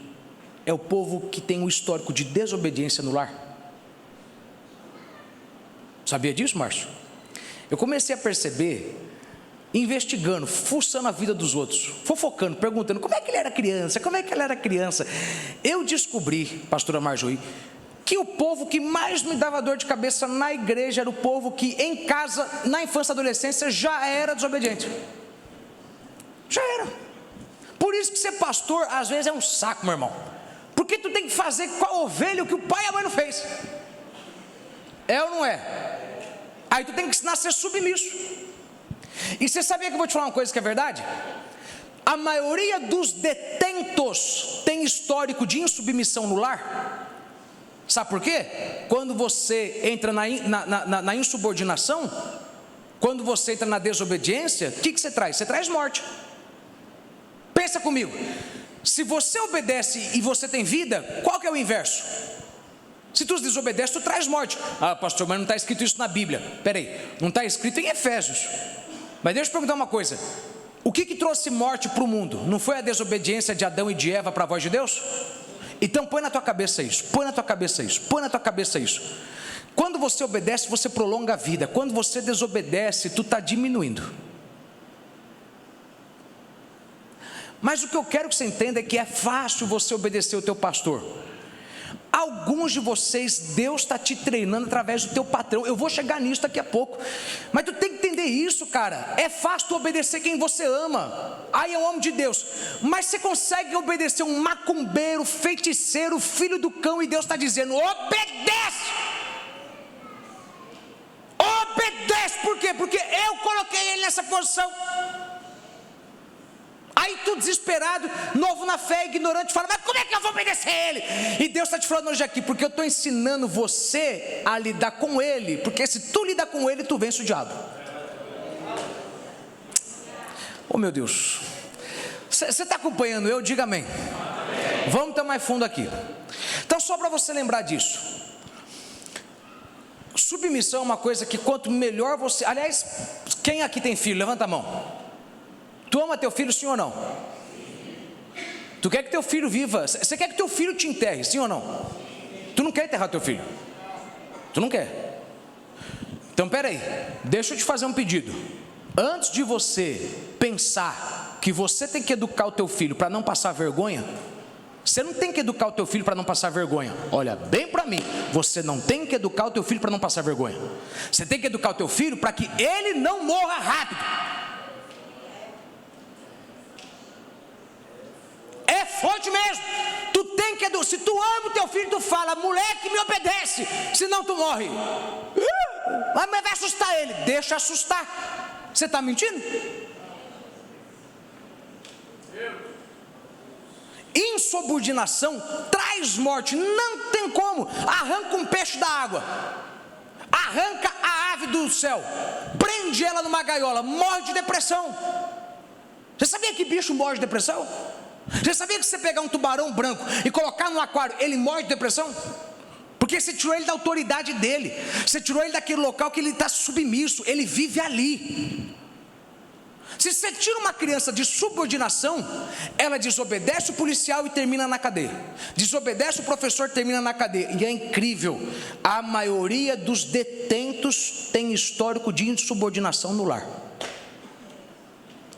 é o povo que tem um histórico de desobediência no lar? Sabia disso, Márcio? Eu comecei a perceber, investigando, fuçando a vida dos outros, fofocando, perguntando como é que ele era criança, como é que ela era criança. Eu descobri, pastora Marjorie, que o povo que mais me dava dor de cabeça na igreja era o povo que em casa, na infância e adolescência, já era desobediente. Já era. Por isso que ser pastor às vezes é um saco, meu irmão, porque tu tem que fazer com a ovelha o que o pai e a mãe não fez. É ou não é? Aí tu tem que ensinar a ser submisso. E você sabia que eu vou te falar uma coisa que é verdade? A maioria dos detentos tem histórico de insubmissão no lar. Sabe por quê? Quando você entra na insubordinação, quando você entra na desobediência, o que você traz? Você traz morte. Pensa comigo, se você obedece e você tem vida, qual que é o inverso? Se tu desobedece, tu traz morte. Ah, pastor, mas não está escrito isso na Bíblia. Peraí, não está escrito em Efésios. Mas deixa eu perguntar uma coisa, o que trouxe morte para o mundo? Não foi a desobediência de Adão e de Eva para a voz de Deus? Então põe na tua cabeça isso, põe na tua cabeça isso, põe na tua cabeça isso. Quando você obedece, você prolonga a vida. Quando você desobedece, tu está diminuindo. Mas o que eu quero que você entenda é que é fácil você obedecer o teu pastor. Alguns de vocês, Deus está te treinando através do teu patrão. Eu vou chegar nisso daqui a pouco. Mas tu tem que entender isso, cara. É fácil tu obedecer quem você ama. Aí é um homem de Deus. Mas você consegue obedecer um macumbeiro, feiticeiro, filho do cão, e Deus está dizendo, obedece. Obedece, por quê? Porque eu coloquei ele nessa posição. Aí tu desesperado, novo na fé, ignorante, fala, mas como é que eu vou obedecer a ele? E Deus está te falando hoje aqui, porque eu estou ensinando você a lidar com ele, porque se tu lidar com ele, tu vence o diabo. Oh meu Deus, você está acompanhando eu? Diga amém. Vamos estar mais fundo aqui. Então só para você lembrar disso, submissão é uma coisa que quanto melhor você, aliás, quem aqui tem filho? Levanta a mão. Tu ama teu filho, sim ou não? Tu quer que teu filho viva? Você quer que teu filho te enterre, sim ou não? Tu não quer enterrar teu filho? Tu não quer? Então peraí, deixa eu te fazer um pedido. Antes de você pensar que você tem que educar o teu filho para não passar vergonha, você não tem que educar o teu filho para não passar vergonha. Olha bem para mim, você não tem que educar o teu filho para não passar vergonha. Você tem que educar o teu filho para que ele não morra rápido. É forte mesmo. Tu tem que, se tu ama o teu filho, tu fala, moleque, me obedece, senão tu morre. Mas vai assustar ele. Deixa assustar. Você está mentindo? Insubordinação traz morte, não tem como. Arranca um peixe da água, arranca a ave do céu, prende ela numa gaiola, morre de depressão. Você sabia que bicho morre de depressão? Você sabia que se você pegar um tubarão branco e colocar no aquário, ele morre de depressão? Porque você tirou ele da autoridade dele, você tirou ele daquele local que ele está submisso, ele vive ali. Se você tira uma criança de subordinação, ela desobedece o policial e termina na cadeia, desobedece o professor e termina na cadeia. E é incrível, a maioria dos detentos tem histórico de insubordinação no lar.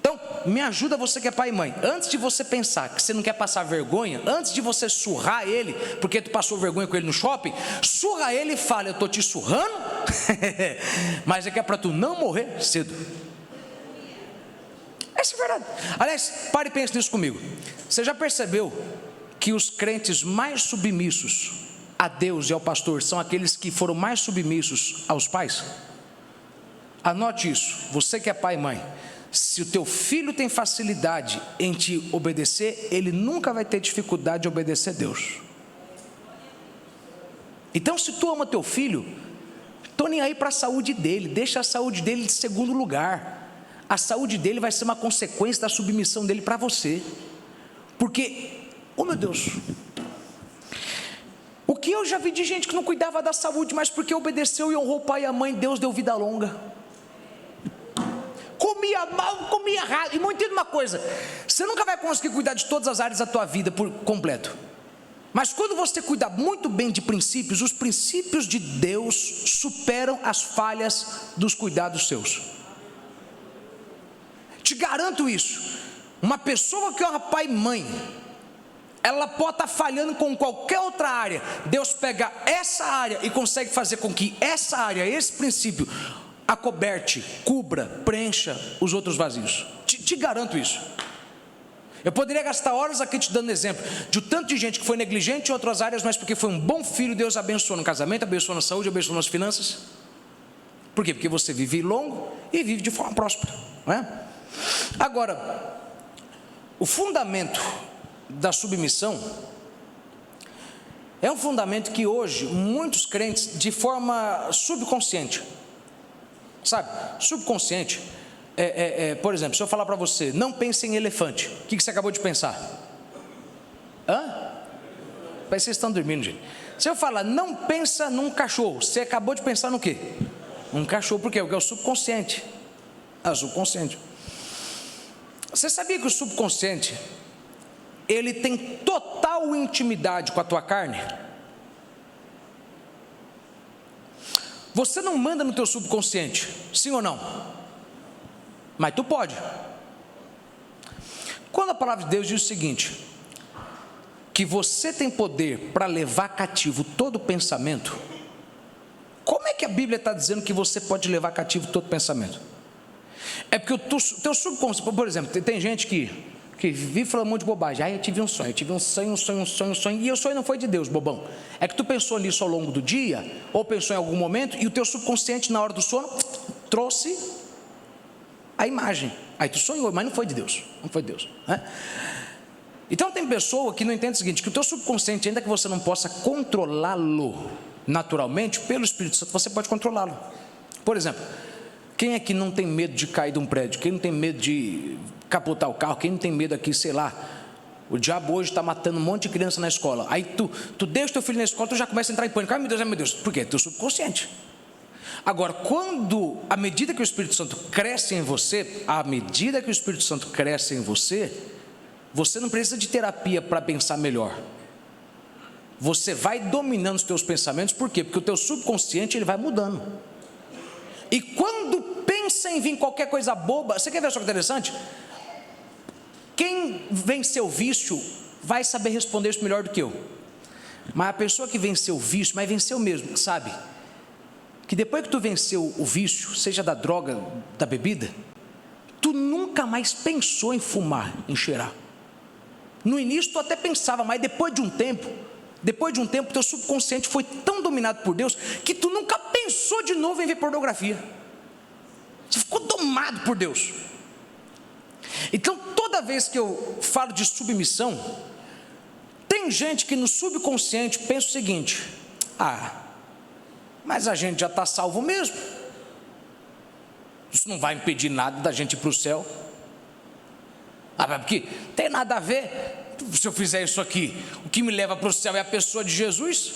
Então, me ajuda você que é pai e mãe, antes de você pensar que você não quer passar vergonha, antes de você surrar ele, porque tu passou vergonha com ele no shopping, surra ele e fala: eu estou te surrando, mas é que é para tu não morrer cedo. Essa é a verdade. Aliás, pare e pense nisso comigo. Você já percebeu que os crentes mais submissos a Deus e ao pastor são aqueles que foram mais submissos aos pais? Anote isso, você que é pai e mãe. Se o teu filho tem facilidade em te obedecer, ele nunca vai ter dificuldade de obedecer a Deus. Então, se tu ama teu filho, tô nem aí para a saúde dele, deixa a saúde dele de segundo lugar. A saúde dele vai ser uma consequência da submissão dele para você. Porque, oh meu Deus, o que eu já vi de gente que não cuidava da saúde, mas porque obedeceu e honrou o pai e a mãe, Deus deu vida longa. Comia mal, comia errado. E entenda uma coisa, você nunca vai conseguir cuidar de todas as áreas da tua vida por completo. Mas quando você cuida muito bem de princípios, os princípios de Deus superam as falhas dos cuidados seus. Te garanto isso. Uma pessoa que honra pai e mãe, ela pode estar falhando com qualquer outra área. Deus pega essa área e consegue fazer com que essa área, esse princípio, acoberte, cubra, preencha os outros vazios. Te garanto isso. Eu poderia gastar horas aqui te dando exemplo de um tanto de gente que foi negligente em outras áreas, mas porque foi um bom filho, Deus abençoou no casamento, abençoou na saúde, abençoou nas finanças. Por quê? Porque você vive longo e vive de forma próspera, não é? Agora, o fundamento da submissão é um fundamento que hoje muitos crentes, de forma subconsciente, sabe, subconsciente, por exemplo, se eu falar para você, não pense em elefante, o que você acabou de pensar? Parece que vocês estão dormindo, gente. Se eu falar, não pensa num cachorro, você acabou de pensar no quê? Um cachorro, por quê? Porque é o subconsciente. É o subconsciente. Você sabia que o subconsciente, ele tem total intimidade com a tua carne? Você não manda no teu subconsciente, sim ou não? Mas tu pode. Quando a palavra de Deus diz o seguinte, que você tem poder para levar cativo todo pensamento, como é que a Bíblia está dizendo que você pode levar cativo todo pensamento? É porque o teu subconsciente, por exemplo, tem gente que vive falando um monte de bobagem. Eu tive um sonho, e o sonho não foi de Deus, bobão. É que tu pensou nisso ao longo do dia, ou pensou em algum momento, e o teu subconsciente na hora do sono trouxe a imagem. Aí tu sonhou, mas não foi de Deus, não foi de Deus, né? Então tem pessoa que não entende o seguinte, que o teu subconsciente, ainda que você não possa controlá-lo naturalmente, pelo Espírito Santo você pode controlá-lo. Por exemplo, quem é que não tem medo de cair de um prédio? Quem não tem medo de capotar o carro? Quem não tem medo aqui, sei lá, o diabo hoje está matando um monte de criança na escola. Aí tu deixa teu filho na escola, tu já começa a entrar em pânico. Ai meu Deus, por quê? Teu subconsciente. Agora, à medida que o Espírito Santo cresce em você, você não precisa de terapia para pensar melhor. Você vai dominando os teus pensamentos, por quê? Porque o teu subconsciente ele vai mudando. E quando pensa em vir qualquer coisa boba, você quer ver só que interessante? Quem venceu o vício vai saber responder isso melhor do que eu. Mas a pessoa que venceu o vício, mas venceu mesmo, sabe? Que depois que tu venceu o vício, seja da droga, da bebida, tu nunca mais pensou em fumar, em cheirar. No início tu até pensava, mas depois de um tempo, teu subconsciente foi tão dominado por Deus, que tu nunca pensou de novo em ver pornografia. Você ficou domado por Deus. Então toda vez que eu falo de submissão, Tem gente que no subconsciente pensa o seguinte: mas a gente já está salvo mesmo, isso não vai impedir nada da gente ir para o céu. Porque tem nada a ver, se eu fizer isso aqui, o que me leva para o céu é a pessoa de Jesus.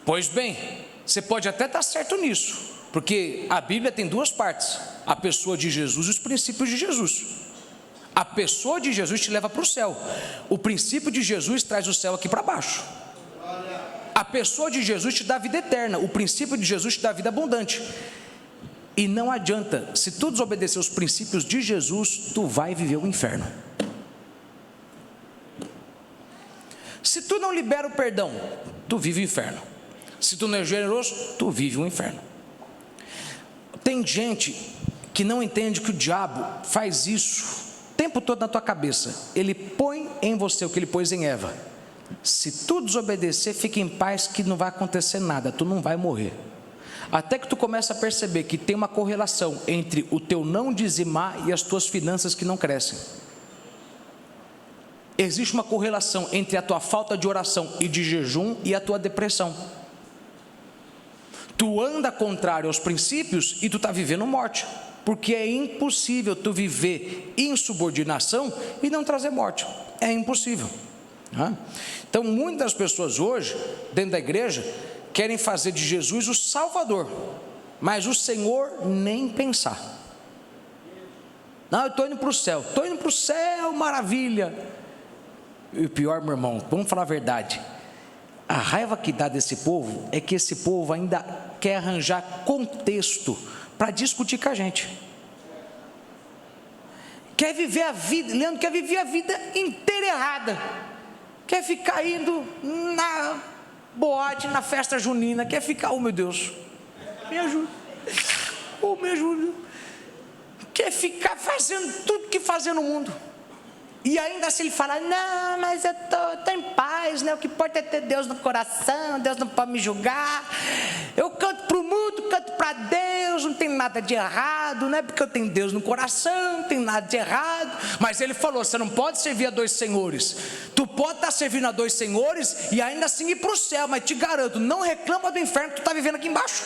Pois bem, você pode até estar certo nisso, porque a Bíblia tem duas partes: a pessoa de Jesus e os princípios de Jesus. A pessoa de Jesus te leva para o céu, o princípio de Jesus traz o céu aqui para baixo. A pessoa de Jesus te dá vida eterna, o princípio de Jesus te dá vida abundante. E não adianta, se tu desobedecer os princípios de Jesus, tu vai viver o inferno. Se tu não libera o perdão, tu vive o inferno. Se tu não é generoso, tu vive o inferno. Tem gente que não entende que o diabo faz isso o tempo todo na tua cabeça. Ele põe em você o que ele pôs em Eva: se tu desobedecer, fica em paz que não vai acontecer nada, tu não vai morrer. Até que tu começa a perceber que tem uma correlação entre o teu não dizimar e as tuas finanças que não crescem. Existe uma correlação entre a tua falta de oração e de jejum e a tua depressão. Tu anda contrário aos princípios e tu está vivendo morte, porque é impossível tu viver insubordinação e não trazer morte. É impossível. Então muitas pessoas hoje, dentro da igreja, querem fazer de Jesus o Salvador, mas o Senhor nem pensar. Não, eu estou indo para o céu, maravilha. E o pior, meu irmão, vamos falar a verdade, a raiva que dá desse povo é que esse povo ainda quer arranjar contexto para discutir com a gente. Quer viver a vida, Leandro, quer viver a vida inteira errada, quer ficar indo na boate, na festa junina, quer ficar, oh meu Deus, me ajuda, oh me ajuda, quer ficar fazendo tudo que fazer no mundo, e ainda assim ele fala: não, mas eu estou em paz, né? O que importa é ter Deus no coração, Deus não pode me julgar, eu canto para o mundo, canto para Deus, não tem nada de errado, não é porque eu tenho Deus no coração, não tem nada de errado. Mas ele falou: você não pode servir a dois senhores, tu pode estar servindo a dois senhores e ainda assim ir para o céu, mas te garanto, não reclama do inferno que tu está vivendo aqui embaixo.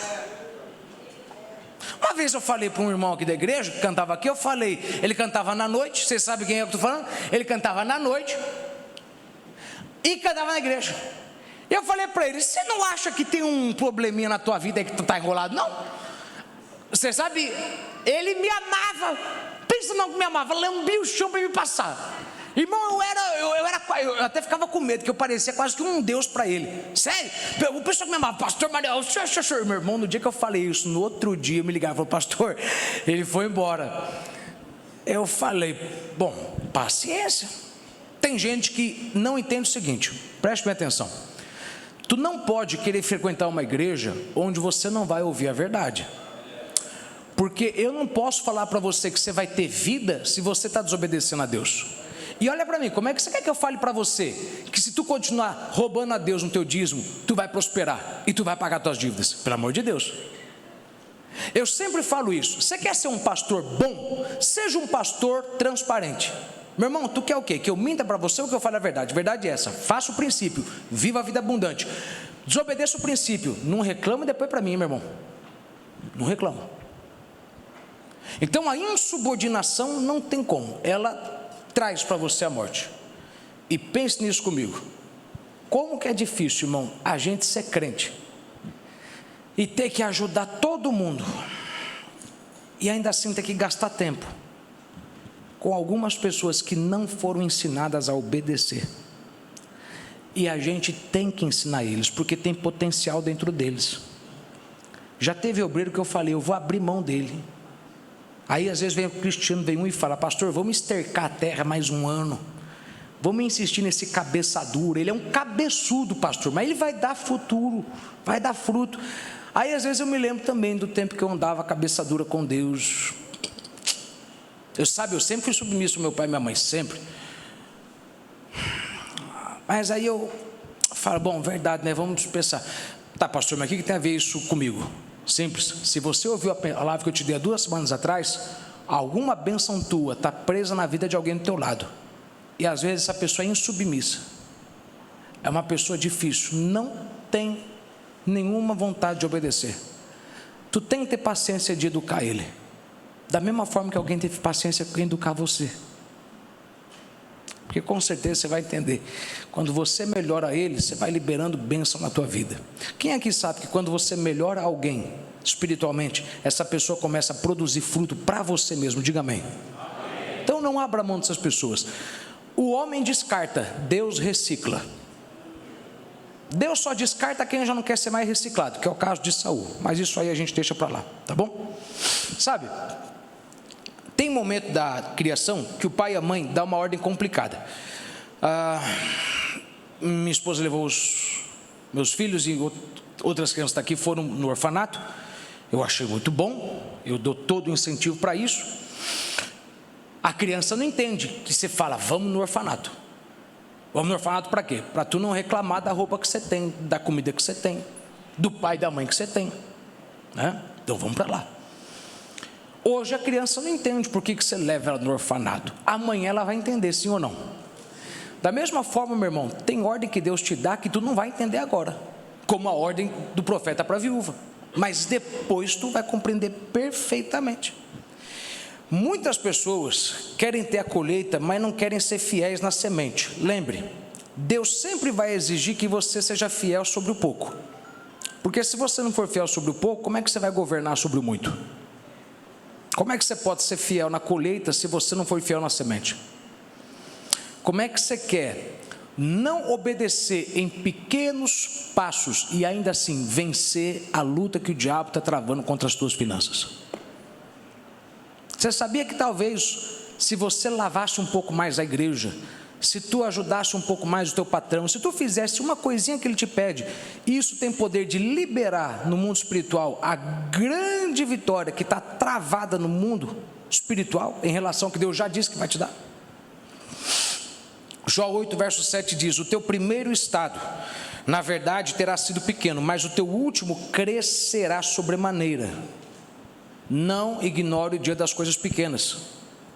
Uma vez eu falei para um irmão aqui da igreja, que cantava aqui, eu falei, ele cantava na noite, vocês sabem quem é que eu estou falando? Ele cantava na noite e cantava na igreja. Eu falei para ele: você não acha que tem um probleminha na tua vida aí que tu está enrolado, não? Você sabe, ele me amava, pensa não que me amava, lambia o chão para me passar. Irmão, eu até ficava com medo, que eu parecia quase que um Deus para ele. Sério, o pessoal que me amava: pastor Mariel, meu irmão, no dia que eu falei isso, no outro dia eu me ligava e falei: pastor, ele foi embora. Eu falei: bom, paciência. Tem gente que não entende o seguinte, preste bem atenção: tu não pode querer frequentar uma igreja onde você não vai ouvir a verdade, porque eu não posso falar para você que você vai ter vida se você está desobedecendo a Deus. E olha para mim, como é que você quer que eu fale para você que se tu continuar roubando a Deus no teu dízimo, tu vai prosperar e tu vai pagar tuas dívidas? Pelo amor de Deus. Eu sempre falo isso: você quer ser um pastor bom? Seja um pastor transparente. Meu irmão, tu quer o quê? Que eu minta para você ou que eu fale a verdade? A verdade é essa: faça o princípio, viva a vida abundante, desobedeça o princípio, não reclama depois para mim, meu irmão, não reclama. Então a insubordinação não tem como, ela traz para você a morte. E pense nisso comigo: como que é difícil, irmão, a gente ser crente e ter que ajudar todo mundo e ainda assim ter que gastar tempo com algumas pessoas que não foram ensinadas a obedecer. E a gente tem que ensinar eles, porque tem potencial dentro deles. Já teve obreiro que eu falei: eu vou abrir mão dele. Aí às vezes vem o cristiano, vem um e fala: pastor, vamos estercar a terra mais um ano, vamos insistir nesse cabeça dura. Ele é um cabeçudo, pastor, mas ele vai dar futuro, vai dar fruto. Aí às vezes eu me lembro também do tempo que eu andava cabeça dura com Deus. Eu sempre fui submisso ao meu pai e minha mãe, sempre. Mas aí eu falo: bom, verdade, né? Vamos pensar. Tá, pastor, mas o que tem a ver isso comigo? Simples: se você ouviu a palavra que eu te dei há 2 semanas atrás, alguma bênção tua está presa na vida de alguém do teu lado, e às vezes essa pessoa é insubmissa. é uma pessoa difícil, não tem nenhuma vontade de obedecer. Tu tem que ter paciência de educar ele, da mesma forma que alguém teve paciência em educar você. Porque com certeza você vai entender, quando você melhora ele, você vai liberando bênção na tua vida. Quem aqui sabe que quando você melhora alguém espiritualmente, essa pessoa começa a produzir fruto para você mesmo? Diga amém. Então não abra mão dessas pessoas. O homem descarta, Deus recicla. Deus só descarta quem já não quer ser mais reciclado, que é o caso de Saul. Mas isso aí a gente deixa para lá, tá bom? Sabe, tem momento da criação que o pai e a mãe dão uma ordem complicada. Minha esposa levou os meus filhos e outras crianças daqui foram no orfanato. Eu achei muito bom, eu dou todo o incentivo para isso. A criança não entende que você fala, vamos no orfanato. Vamos no orfanato para quê? Para tu não reclamar da roupa que você tem, da comida que você tem, do pai e da mãe que você tem, né? Então vamos para lá. Hoje a criança não entende por que você leva ela no orfanato. Amanhã ela vai entender, sim ou não. Da mesma forma, meu irmão, tem ordem que Deus te dá que tu não vai entender agora, como a ordem do profeta para a viúva, mas depois tu vai compreender perfeitamente. Muitas pessoas querem ter a colheita, mas não querem ser fiéis na semente. Lembre, Deus sempre vai exigir que você seja fiel sobre o pouco, porque se você não for fiel sobre o pouco, como é que você vai governar sobre o muito? Como é que você pode ser fiel na colheita se você não for fiel na semente? Como é que você quer não obedecer em pequenos passos e ainda assim vencer a luta que o diabo está travando contra as tuas finanças? Você sabia que talvez se você lavasse um pouco mais a igreja, se tu ajudasse um pouco mais o teu patrão, se tu fizesse uma coisinha que ele te pede, isso tem poder de liberar no mundo espiritual a grande vitória que está travada no mundo espiritual em relação ao que Deus já disse que vai te dar. João 8 verso 7 diz, o teu primeiro estado na verdade terá sido pequeno, mas o teu último crescerá sobremaneira. Não ignore o dia das coisas pequenas.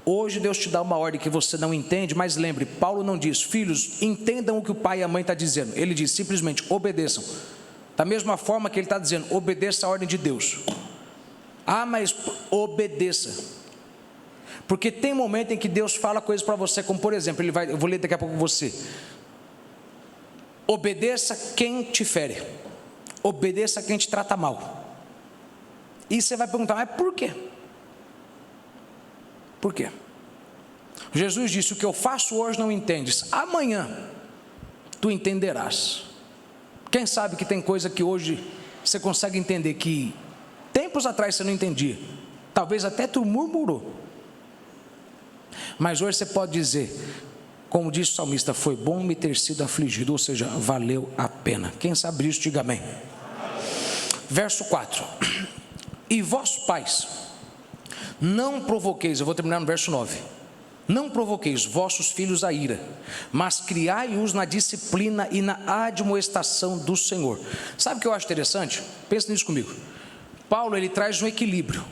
Hoje Deus te dá uma ordem que você não entende, mas lembre, Paulo não diz, filhos, entendam o que o pai e a mãe estão dizendo. Ele diz simplesmente, obedeçam. Da mesma forma que ele está dizendo, obedeça a ordem de Deus. Mas obedeça. Porque tem momento em que Deus fala coisas para você, como por exemplo, eu vou ler daqui a pouco com você. Obedeça quem te fere. Obedeça quem te trata mal. E você vai perguntar, mas por quê? Por quê? Jesus disse, o que eu faço hoje não entendes, amanhã tu entenderás. Quem sabe que tem coisa que hoje você consegue entender que tempos atrás você não entendia, talvez até tu murmurou, mas hoje você pode dizer, como disse o salmista, foi bom me ter sido afligido, ou seja, valeu a pena. Quem sabe isso, diga amém. Verso 4, e vós pais, não provoqueis, eu vou terminar no verso 9, não provoqueis vossos filhos a ira, mas criai-os na disciplina e na admoestação do Senhor. Sabe o que eu acho interessante? Pensa nisso comigo. Paulo, ele traz um equilíbrio.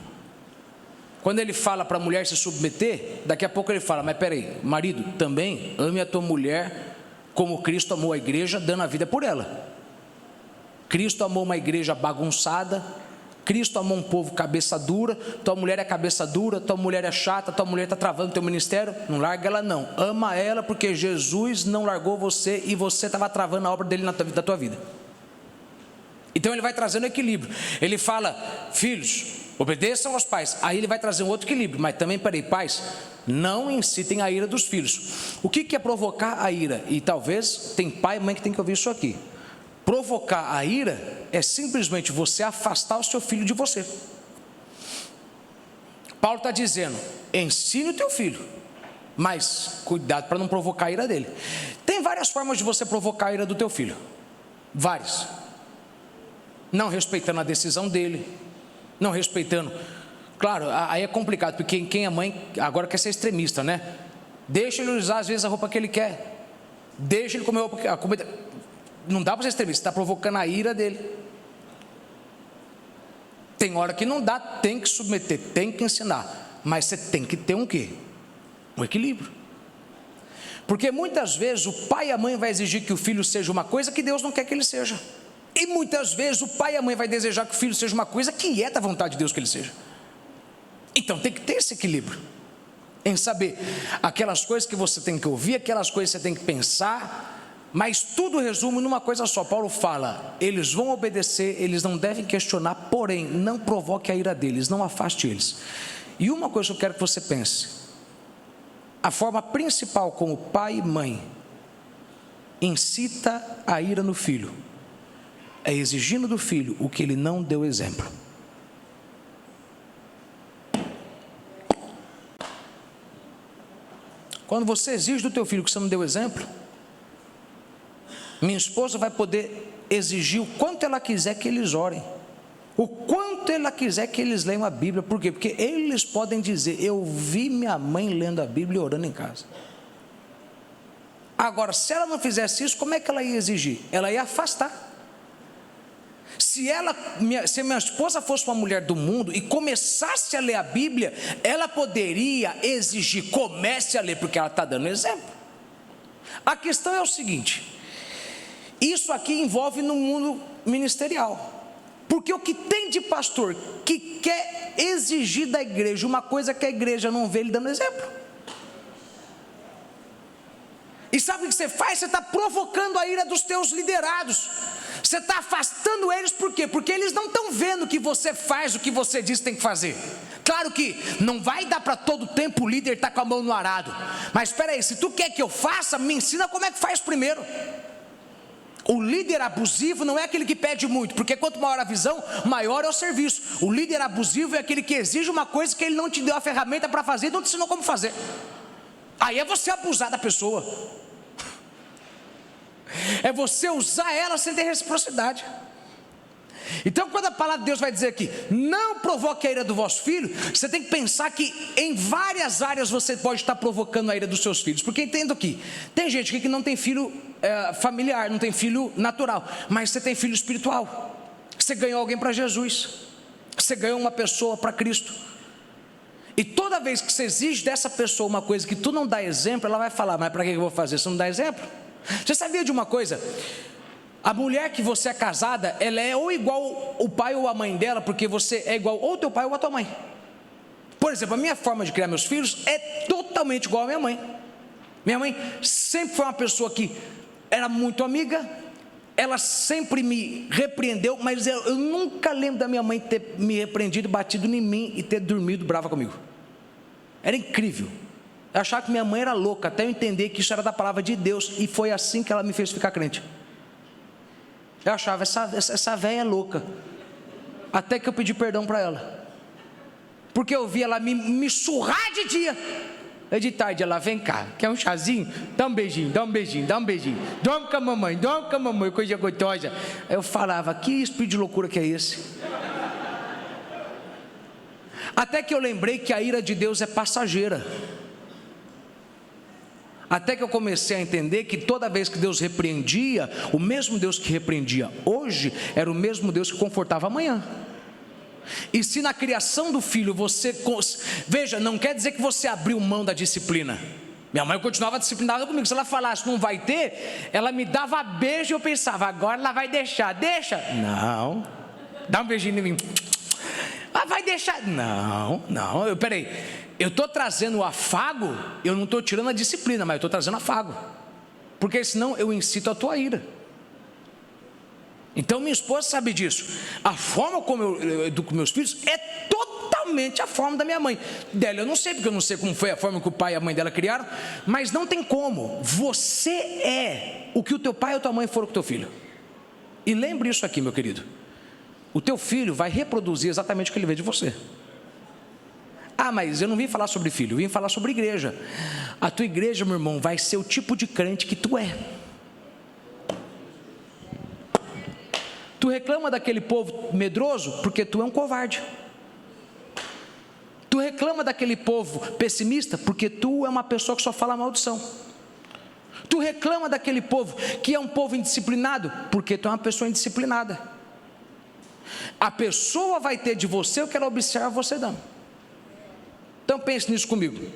Quando ele fala para a mulher se submeter, daqui a pouco ele fala, mas peraí, marido, também ame a tua mulher como Cristo amou a igreja, dando a vida por ela. Cristo amou uma igreja bagunçada, Cristo amou um povo cabeça dura, tua mulher é cabeça dura, tua mulher é chata, tua mulher está travando o teu ministério, não larga ela não, ama ela porque Jesus não largou você e você estava travando a obra dele da tua vida. Então ele vai trazendo equilíbrio, ele fala, filhos, obedeçam aos pais, aí ele vai trazer um outro equilíbrio, mas também, peraí, pais, não incitem a ira dos filhos. O que é provocar a ira? E talvez tem pai e mãe que tem que ouvir isso aqui. Provocar a ira é simplesmente você afastar o seu filho de você. Paulo está dizendo, ensine o teu filho, mas cuidado para não provocar a ira dele. Tem várias formas de você provocar a ira do teu filho, várias. Não respeitando a decisão dele, não respeitando, claro, aí é complicado, porque quem é mãe agora quer ser extremista, né? Deixa ele usar às vezes a roupa que ele quer, deixa ele comer a comida, não dá para ser extremista, está provocando a ira dele. Tem hora que não dá, tem que submeter, tem que ensinar, mas você tem que ter um quê? Um equilíbrio. Porque muitas vezes o pai e a mãe vai exigir que o filho seja uma coisa que Deus não quer que ele seja. E muitas vezes o pai e a mãe vai desejar que o filho seja uma coisa que é da vontade de Deus que ele seja. Então tem que ter esse equilíbrio, em saber aquelas coisas que você tem que ouvir, aquelas coisas que você tem que pensar, mas tudo resume numa coisa só. Paulo fala, eles vão obedecer, eles não devem questionar, porém, não provoque a ira deles, não afaste eles. E uma coisa que eu quero que você pense, a forma principal como pai e mãe incita a ira no filho, é exigindo do filho o que ele não deu exemplo. Quando você exige do teu filho que você não deu exemplo, minha esposa vai poder exigir o quanto ela quiser que eles orem, o quanto ela quiser que eles leiam a Bíblia. Por quê? Porque eles podem dizer, eu vi minha mãe lendo a Bíblia e orando em casa. Agora, se ela não fizesse isso, como é que ela ia exigir? Ela ia afastar. Se minha esposa fosse uma mulher do mundo e começasse a ler a Bíblia, ela poderia exigir, comece a ler, porque ela está dando exemplo. A questão é o seguinte, isso aqui envolve no mundo ministerial, porque o que tem de pastor que quer exigir da igreja uma coisa que a igreja não vê ele dando exemplo, e sabe o que você faz? Você está provocando a ira dos teus liderados, você está afastando eles. Por quê? Porque eles não estão vendo que você faz o que você diz que tem que fazer. Claro que não vai dar para todo tempo o líder estar com a mão no arado, mas espera aí, se tu quer que eu faça, me ensina como é que faz primeiro. O líder abusivo não é aquele que pede muito, porque quanto maior a visão, maior é o serviço. O líder abusivo é aquele que exige uma coisa que ele não te deu a ferramenta para fazer e não te ensinou como fazer. Aí é você abusar da pessoa, é você usar ela sem ter reciprocidade. Então quando a palavra de Deus vai dizer aqui, não provoque a ira do vosso filho, você tem que pensar que em várias áreas você pode estar provocando a ira dos seus filhos. Porque entendo aqui, tem gente aqui que não tem filho familiar, não tem filho natural, mas você tem filho espiritual. Você ganhou alguém para Jesus, você ganhou uma pessoa para Cristo, e toda vez que você exige dessa pessoa uma coisa que tu não dá exemplo, ela vai falar, mas para que eu vou fazer se não dá exemplo? Você sabia de uma coisa? A mulher que você é casada, ela é ou igual o pai ou a mãe dela, porque você é igual ou teu pai ou a tua mãe. Por exemplo, a minha forma de criar meus filhos é totalmente igual à minha mãe. Minha mãe sempre foi uma pessoa que era muito amiga, ela sempre me repreendeu, mas eu nunca lembro da minha mãe ter me repreendido, batido em mim e ter dormido brava comigo. Era incrível. Eu achava que minha mãe era louca, até eu entender que isso era da palavra de Deus, e foi assim que ela me fez ficar crente. Eu achava, essa velha é louca, até que eu pedi perdão para ela, porque eu vi ela me surrar de dia, e de tarde ela, vem cá, quer um chazinho? Dá um beijinho, dá um beijinho, dá um beijinho, dorme com a mamãe, coisa gostosa. Eu falava, que espírito de loucura que é esse? Até que eu lembrei que a ira de Deus é passageira. Até que eu comecei a entender que toda vez que Deus repreendia, o mesmo Deus que repreendia hoje, era o mesmo Deus que confortava amanhã. E se na criação do filho você, veja, não quer dizer que você abriu mão da disciplina. Minha mãe continuava disciplinada comigo, se ela falasse não vai ter, ela me dava beijo e eu pensava, agora ela vai deixar, deixa, não, dá um beijinho em mim, vai deixar, não, peraí, eu estou trazendo o afago, eu não estou tirando a disciplina, mas eu estou trazendo afago, porque senão eu incito a tua ira. Então minha esposa sabe disso. A forma como eu educo meus filhos é totalmente a forma da minha mãe. Dela eu não sei, porque eu não sei como foi a forma que o pai e a mãe dela criaram, mas não tem como. Você é o que o teu pai ou tua mãe foram com o teu filho. E lembre isso aqui, meu querido, o teu filho vai reproduzir exatamente o que ele vê de você. Ah, mas eu não vim falar sobre filho, eu vim falar sobre igreja. A tua igreja, meu irmão, vai ser o tipo de crente que tu é. Tu reclama daquele povo medroso porque tu é um covarde. Tu reclama daquele povo pessimista porque tu é uma pessoa que só fala maldição. Tu reclama daquele povo que é um povo indisciplinado porque tu é uma pessoa indisciplinada. A pessoa vai ter de você o que ela observa você dando. Então pense nisso comigo.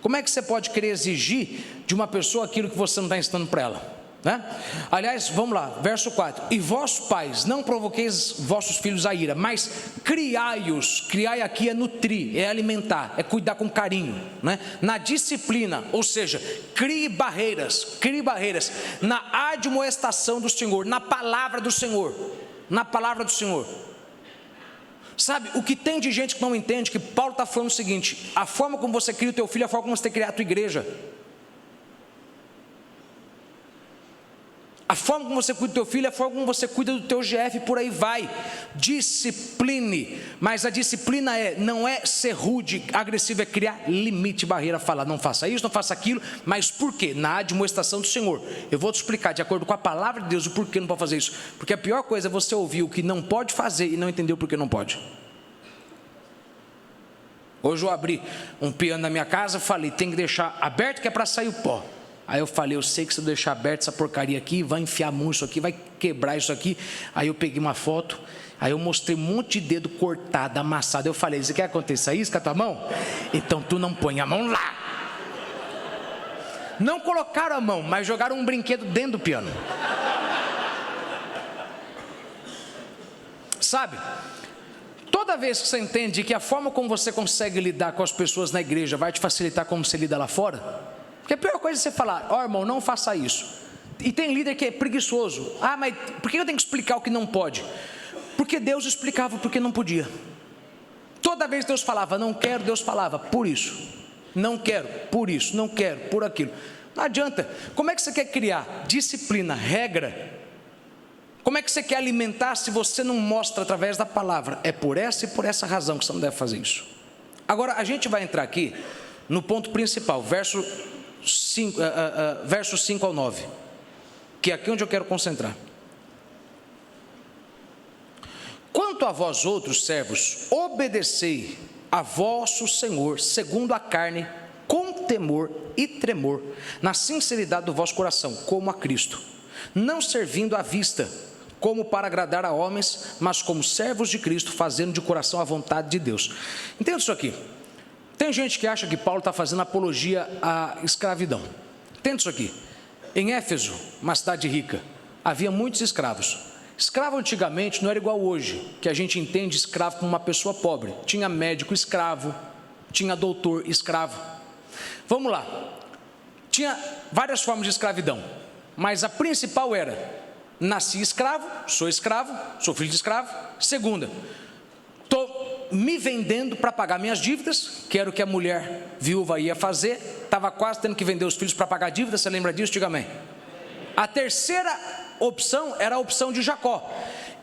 Como é que você pode querer exigir de uma pessoa aquilo que você não está ensinando para ela? Né? Aliás, vamos lá, verso 4: e vós pais, não provoqueis vossos filhos a ira, mas criai-os. Criai aqui é nutrir, é alimentar, é cuidar com carinho, né? Na disciplina, ou seja, crie barreiras na admoestação do Senhor, na palavra do Senhor, na palavra do Senhor. Sabe, o que tem de gente que não entende que Paulo está falando o seguinte: a forma como você cria o teu filho é a forma como você tem que criar a tua igreja. A forma como você cuida do teu filho é a forma como você cuida do teu GF, por aí vai. Discipline, mas a disciplina não é ser rude, agressivo, é criar limite, barreira, falar não faça isso, não faça aquilo. Mas por quê? Na admoestação do Senhor. Eu vou te explicar de acordo com a palavra de Deus o porquê não pode fazer isso. Porque a pior coisa é você ouvir o que não pode fazer e não entender o porquê não pode. Hoje eu abri um piano na minha casa, falei, tem que deixar aberto que é para sair o pó. Aí eu falei, eu sei que se eu deixar aberto essa porcaria aqui, vai enfiar a mão isso aqui, vai quebrar isso aqui. Aí eu peguei uma foto, aí eu mostrei um monte de dedo cortado, amassado. Eu falei, você quer que aconteça isso com a tua mão? Então tu não põe a mão lá. Não colocaram a mão, mas jogaram um brinquedo dentro do piano. Sabe? Toda vez que você entende que a forma como você consegue lidar com as pessoas na igreja vai te facilitar como você lida lá fora. Porque a pior coisa é você falar, ó irmão, não faça isso. E tem líder que é preguiçoso. Ah, mas por que eu tenho que explicar o que não pode? Porque Deus explicava porque não podia. Toda vez que Deus falava, não quero, Deus falava, por isso. Não quero, por isso, não quero, por aquilo. Não adianta. Como é que você quer criar disciplina, regra? Como é que você quer alimentar se você não mostra através da palavra? É por essa e por essa razão que você não deve fazer isso. Agora, a gente vai entrar aqui no ponto principal, verso 5 ao 9, que é aqui onde eu quero concentrar. Quanto a vós outros servos, obedecei a vosso Senhor, segundo a carne, com temor e tremor, na sinceridade do vosso coração, como a Cristo, não servindo à vista, como para agradar a homens, mas como servos de Cristo, fazendo de coração a vontade de Deus. Entenda isso aqui. Tem gente que acha que Paulo está fazendo apologia à escravidão. Entenda isso aqui. Em Éfeso, uma cidade rica, havia muitos escravos. Escravo antigamente não era igual hoje, que a gente entende escravo como uma pessoa pobre. Tinha médico escravo, tinha doutor escravo. Vamos lá. Tinha várias formas de escravidão, mas a principal era: nasci escravo, sou filho de escravo. Segunda, estou me vendendo para pagar minhas dívidas, que era o que a mulher viúva ia fazer, estava quase tendo que vender os filhos para pagar dívidas. Você lembra disso? Diga amém. A terceira opção era a opção de Jacó: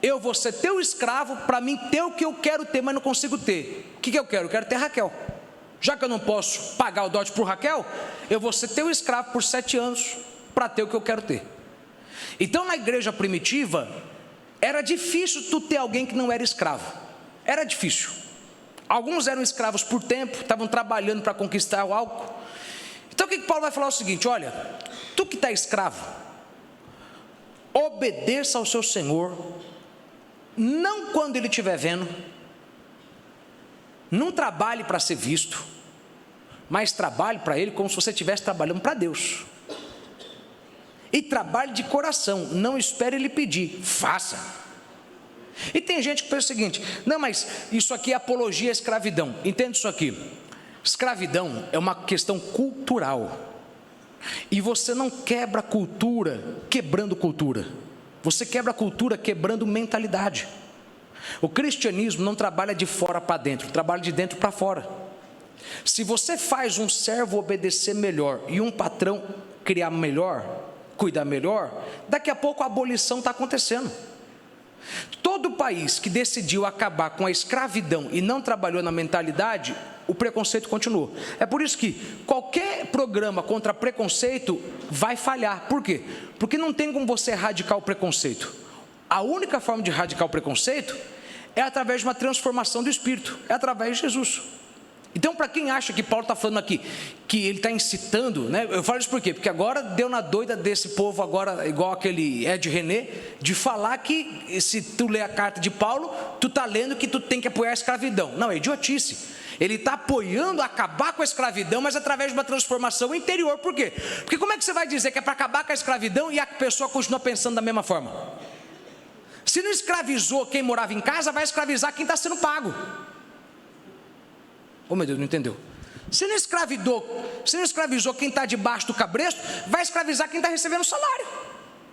eu vou ser teu escravo para mim ter o que eu quero ter, mas não consigo ter. O que eu quero? Eu quero ter Raquel. Já que eu não posso pagar o dote por Raquel, eu vou ser teu escravo por 7 anos para ter o que eu quero ter. Então na igreja primitiva era difícil tu ter alguém que não era escravo. Era difícil. Alguns eram escravos por tempo, estavam trabalhando para conquistar algo. Então o que Paulo vai falar é o seguinte: olha, tu que está escravo, obedeça ao seu Senhor, não quando Ele estiver vendo, não trabalhe para ser visto, mas trabalhe para Ele como se você estivesse trabalhando para Deus. E trabalhe de coração, não espere Ele pedir, faça. E tem gente que pensa o seguinte: não, mas isso aqui é apologia à escravidão. Entende isso aqui? Escravidão é uma questão cultural. E você não quebra cultura quebrando cultura. Você quebra cultura quebrando mentalidade. O cristianismo não trabalha de fora para dentro, trabalha de dentro para fora. Se você faz um servo obedecer melhor e um patrão criar melhor, cuidar melhor, daqui a pouco a abolição está acontecendo. Todo país que decidiu acabar com a escravidão e não trabalhou na mentalidade, o preconceito continuou. É por isso que qualquer programa contra preconceito vai falhar. Por quê? Porque não tem como você erradicar o preconceito. A única forma de erradicar o preconceito é através de uma transformação do espírito, é através de Jesus. Então, para quem acha que Paulo está falando aqui, que ele está incitando, né? Eu falo isso por quê? Porque agora deu na doida desse povo, agora, igual aquele Ed René, de falar que se tu lê a carta de Paulo, tu está lendo que tu tem que apoiar a escravidão. Não, é idiotice. Ele está apoiando acabar com a escravidão, mas através de uma transformação interior. Por quê? Porque como é que você vai dizer que é para acabar com a escravidão e a pessoa continua pensando da mesma forma? Se não escravizou quem morava em casa, vai escravizar quem está sendo pago. Oh, meu Deus, não entendeu? Se não escravizou quem está debaixo do cabresto, vai escravizar quem está recebendo salário.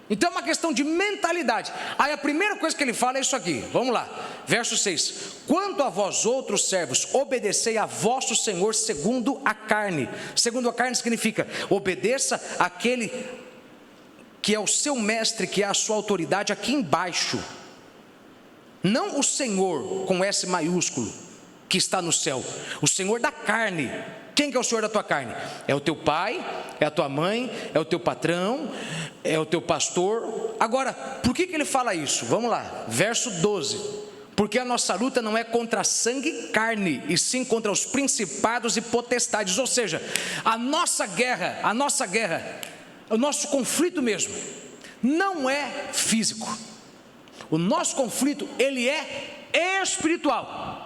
Então é uma questão de mentalidade. Aí a primeira coisa que ele fala é isso aqui, vamos lá, verso 6: quanto a vós outros servos, obedecei a vosso Senhor segundo a carne. Segundo a carne significa, obedeça àquele que é o seu mestre, que é a sua autoridade aqui embaixo. Não o Senhor com S maiúsculo, que está no céu, o Senhor da carne. Quem que é o Senhor da tua carne? É o teu pai, é a tua mãe, é o teu patrão, é o teu pastor. Agora, por que ele fala isso? Vamos lá, verso 12: porque a nossa luta não é contra sangue e carne, e sim contra os principados e potestades. Ou seja, a nossa guerra, o nosso conflito mesmo, não é físico. O nosso conflito, ele é espiritual.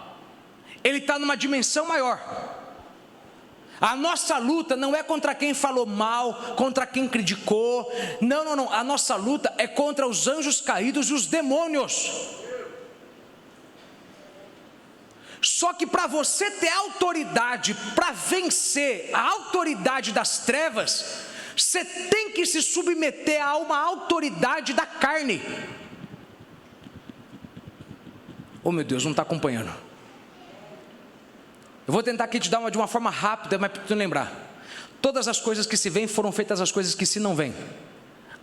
Ele está numa dimensão maior. A nossa luta não é contra quem falou mal, contra quem criticou. Não. A nossa luta é contra os anjos caídos e os demônios. Só que para você ter autoridade para vencer a autoridade das trevas, você tem que se submeter a uma autoridade da carne. Oh, meu Deus, não está acompanhando. Eu vou tentar aqui te dar de uma forma rápida, mas para tu lembrar. Todas as coisas que se veem foram feitas as coisas que se não veem.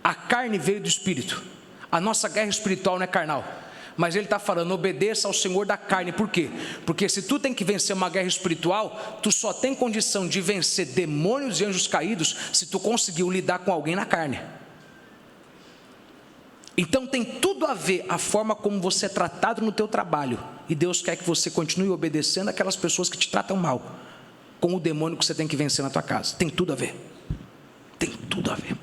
A carne veio do Espírito. A nossa guerra espiritual não é carnal. Mas ele está falando, obedeça ao Senhor da carne. Por quê? Porque se tu tem que vencer uma guerra espiritual, tu só tem condição de vencer demônios e anjos caídos se tu conseguiu lidar com alguém na carne. Então tem tudo a ver a forma como você é tratado no teu trabalho, e Deus quer que você continue obedecendo aquelas pessoas que te tratam mal, com o demônio que você tem que vencer na tua casa. Tem tudo a ver. Tem tudo a ver.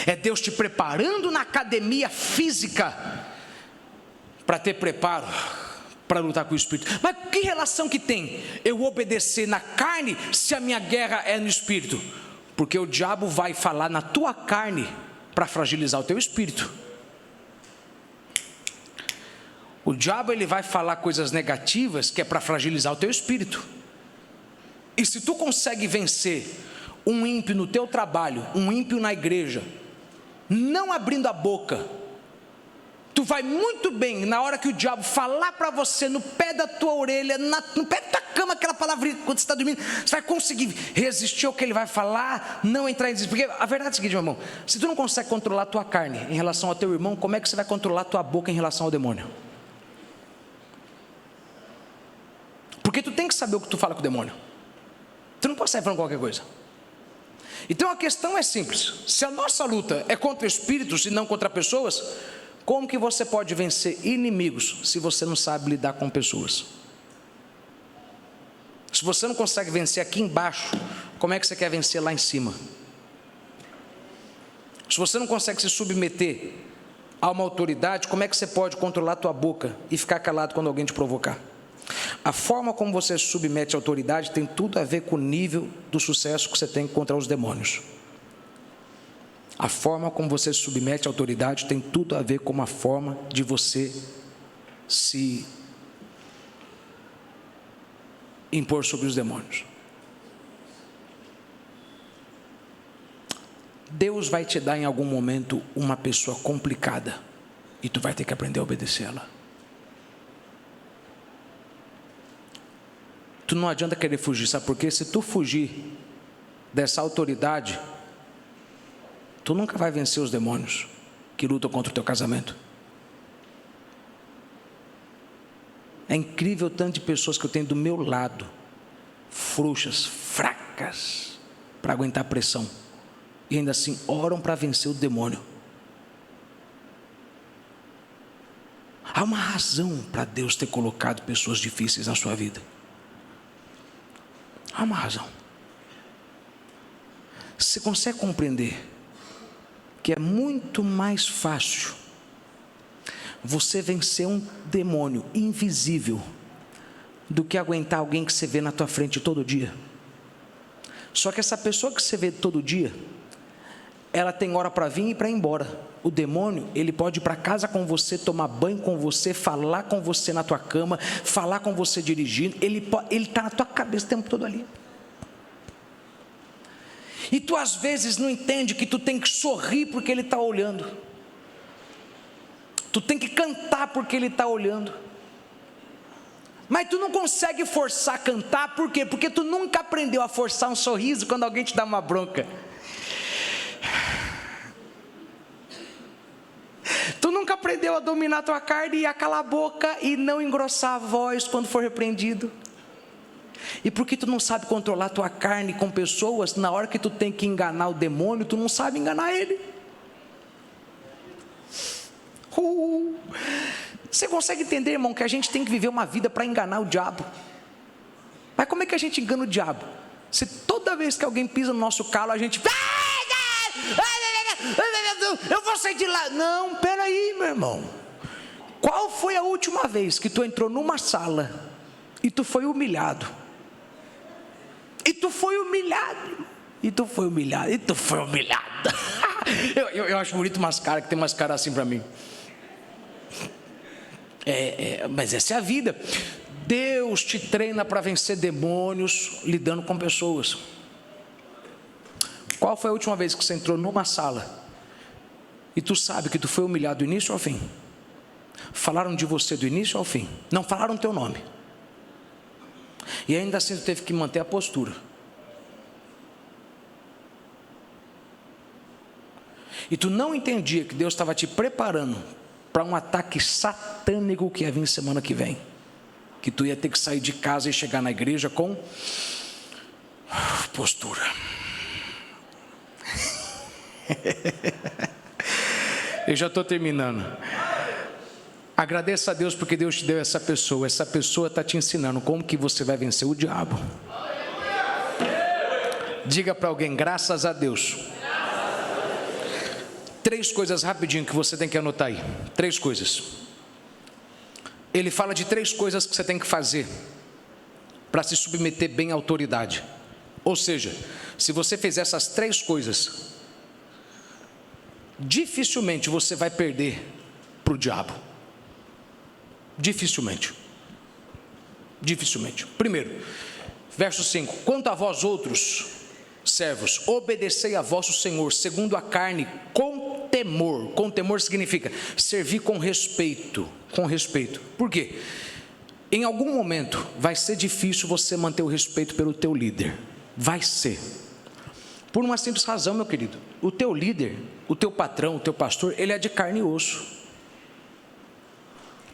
É Deus te preparando na academia física para ter preparo para lutar com o Espírito. Mas que relação que tem eu obedecer na carne se a minha guerra é no Espírito? Porque o diabo vai falar na tua carne para fragilizar o teu espírito. O diabo, ele vai falar coisas negativas que é para fragilizar o teu espírito. E se tu consegue vencer um ímpio no teu trabalho, um ímpio na igreja, não abrindo a boca, tu vai muito bem na hora que o diabo falar para você no pé da tua orelha, no pé da tua cama, aquela palavra, quando você está dormindo, você vai conseguir resistir ao que ele vai falar, não entrar em desespero. Porque a verdade é a seguinte, meu irmão: se tu não consegue controlar a tua carne em relação ao teu irmão, como é que você vai controlar a tua boca em relação ao demônio? Porque tu tem que saber o que tu fala com o demônio. Tu não pode sair falando qualquer coisa. Então a questão é simples: se a nossa luta é contra espíritos e não contra pessoas, como que você pode vencer inimigos se você não sabe lidar com pessoas? Se você não consegue vencer aqui embaixo, como é que você quer vencer lá em cima? Se você não consegue se submeter a uma autoridade, como é que você pode controlar a tua boca e ficar calado quando alguém te provocar? A forma como você se submete à autoridade tem tudo a ver com o nível do sucesso que você tem contra os demônios. A forma como você se submete à autoridade tem tudo a ver com uma forma de você se impor sobre os demônios. Deus vai te dar em algum momento uma pessoa complicada e tu vai ter que aprender a obedecê-la. Tu não adianta querer fugir, sabe por quê? Se tu fugir dessa autoridade, tu nunca vai vencer os demônios que lutam contra o teu casamento. É incrível o tanto de pessoas que eu tenho do meu lado, frouxas, fracas, para aguentar a pressão, e ainda assim oram para vencer o demônio. Há uma razão para Deus ter colocado pessoas difíceis na sua vida. Há uma razão. Você consegue compreender que é muito mais fácil você vencer um demônio invisível do que aguentar alguém que você vê na tua frente todo dia? Só que essa pessoa que você vê todo dia, ela tem hora para vir e para ir embora. O demônio, ele pode ir para casa com você, tomar banho com você, falar com você na tua cama, falar com você dirigindo, ele está na tua cabeça o tempo todo ali. E tu às vezes não entende que tu tem que sorrir porque ele está olhando. Tu tem que cantar porque ele está olhando. Mas tu não consegue forçar a cantar, por quê? Porque tu nunca aprendeu a forçar um sorriso quando alguém te dá uma bronca. Tu nunca aprendeu a dominar a tua carne e a calar a boca e não engrossar a voz quando for repreendido. E porque tu não sabe controlar a tua carne com pessoas, na hora que tu tem que enganar o demônio, tu não sabe enganar ele. Você consegue entender, irmão, que a gente tem que viver uma vida para enganar o diabo? Mas como é que a gente engana o diabo? Se toda vez que alguém pisa no nosso calo, a gente... eu vou sair de lá. Não, peraí, meu irmão. Qual foi a última vez que tu entrou numa sala e tu foi humilhado? E tu foi humilhado. Eu acho bonito umas caras que tem umas caras assim para mim. Mas essa é a vida. Deus te treina para vencer demônios lidando com pessoas. Qual foi a última vez que você entrou numa sala e tu sabe que tu foi humilhado do início ao fim? Falaram de você do início ao fim, não falaram teu nome, e ainda assim tu teve que manter a postura. E tu não entendia que Deus estava te preparando para um ataque satânico que ia vir semana que vem, que tu ia ter que sair de casa e chegar na igreja com postura. Eu já estou terminando. Agradeça a Deus porque Deus te deu essa pessoa. Essa pessoa está te ensinando como que você vai vencer o diabo. Diga para alguém, graças a Deus. 3 coisas rapidinho que você tem que anotar aí. 3 coisas. Ele fala de 3 coisas que você tem que fazer para se submeter bem à autoridade. Ou seja, se você fizer essas 3 coisas, dificilmente você vai perder para o diabo. Dificilmente. Primeiro, verso 5: quanto a vós outros servos, obedecei a vosso Senhor segundo a carne, com temor. Com temor significa servir com respeito. Por quê? Em algum momento vai ser difícil você manter o respeito pelo teu líder. Vai ser. Por uma simples razão, meu querido. O teu líder, o teu patrão, o teu pastor, ele é de carne e osso.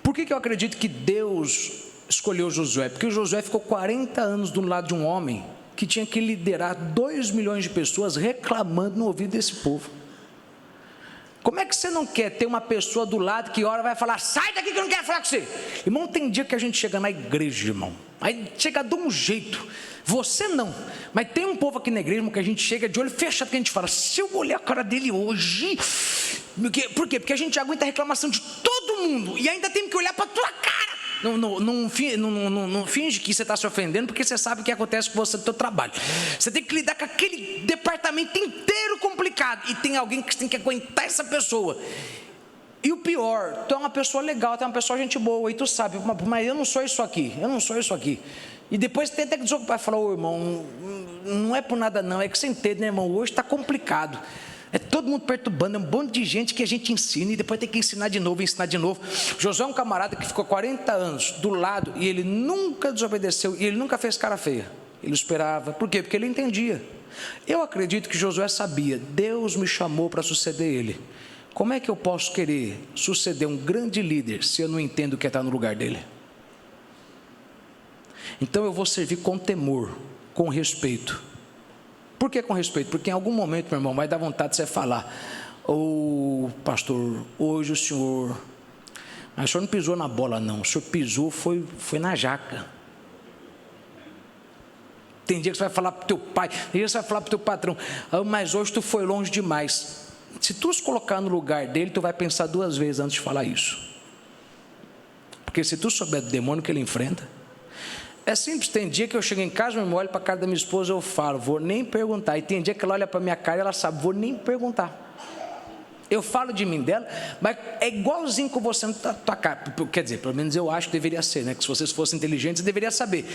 Por que eu acredito que Deus escolheu Josué? Porque o Josué ficou 40 anos do lado de um homem que tinha que liderar 2 milhões de pessoas reclamando no ouvido desse povo. Como é que você não quer ter uma pessoa do lado que hora vai falar, sai daqui que eu não quero falar com você? Irmão, tem dia que a gente chega na igreja, irmão, aí chega de um jeito, você não, mas tem um povo aqui na igreja, irmão, que a gente chega de olho fechado, que a gente fala, se eu olhar a cara dele hoje, por quê? Porque a gente aguenta a reclamação de todo mundo, e ainda tem que olhar para a tua cara. Não finge que você está se ofendendo, porque você sabe o que acontece com você no seu trabalho. Você tem que lidar com aquele departamento inteiro complicado, e tem alguém que tem que aguentar essa pessoa. E o pior, tu é uma pessoa legal, tu é uma pessoa gente boa, e tu sabe, mas eu não sou isso aqui. E depois tem até que desocupar e falar, ô irmão, não é por nada não, é que você entende, né, irmão, hoje está complicado. É todo mundo perturbando, é um bando de gente que a gente ensina e depois tem que ensinar de novo. Josué é um camarada que ficou 40 anos do lado e ele nunca desobedeceu e ele nunca fez cara feia. Ele esperava. Por quê? Porque ele entendia. Eu acredito que Josué sabia, Deus me chamou para suceder ele. Como é que eu posso querer suceder um grande líder se eu não entendo o que é estar no lugar dele? Então eu vou servir com temor, com respeito. Por que com respeito? Porque em algum momento, meu irmão, vai dar vontade de você falar, ô pastor, hoje o senhor não pisou na bola não, o senhor pisou, foi na jaca. Tem dia que você vai falar para o teu pai, tem dia que você vai falar para o teu patrão, mas hoje tu foi longe demais. Se tu se colocar no lugar dele, tu vai pensar 2 vezes antes de falar isso. Porque se tu souber do demônio que ele enfrenta, é simples. Tem dia que eu chego em casa, eu olho para a cara da minha esposa, eu falo, vou nem perguntar. E tem dia que ela olha para a minha cara e ela sabe, vou nem perguntar. Eu falo de mim dela, mas é igualzinho com você na tua cara. Quer dizer, pelo menos eu acho que deveria ser, né? Que se vocês fossem inteligentes, deveria saber.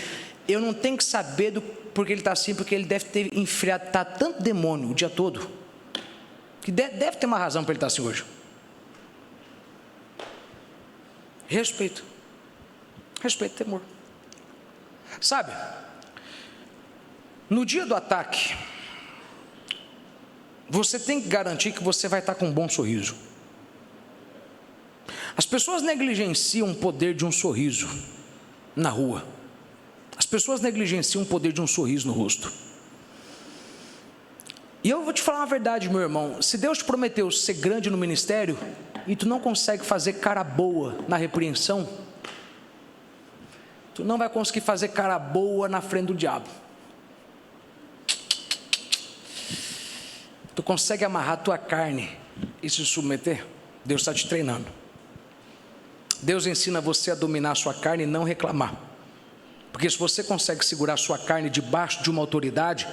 Eu não tenho que saber porque ele está assim, porque ele deve ter enfriado tanto demônio o dia todo, que deve ter uma razão para ele estar assim hoje. Respeito, temor. Sabe, no dia do ataque, você tem que garantir que você vai estar com um bom sorriso. As pessoas negligenciam o poder de um sorriso na rua. As pessoas negligenciam o poder de um sorriso no rosto. E eu vou te falar uma verdade, meu irmão. Se Deus te prometeu ser grande no ministério e tu não consegue fazer cara boa na repreensão, tu não vai conseguir fazer cara boa na frente do diabo. Tu consegue amarrar tua carne e se submeter? Deus está te treinando. Deus ensina você a dominar a sua carne e não reclamar. Porque se você consegue segurar a sua carne debaixo de uma autoridade,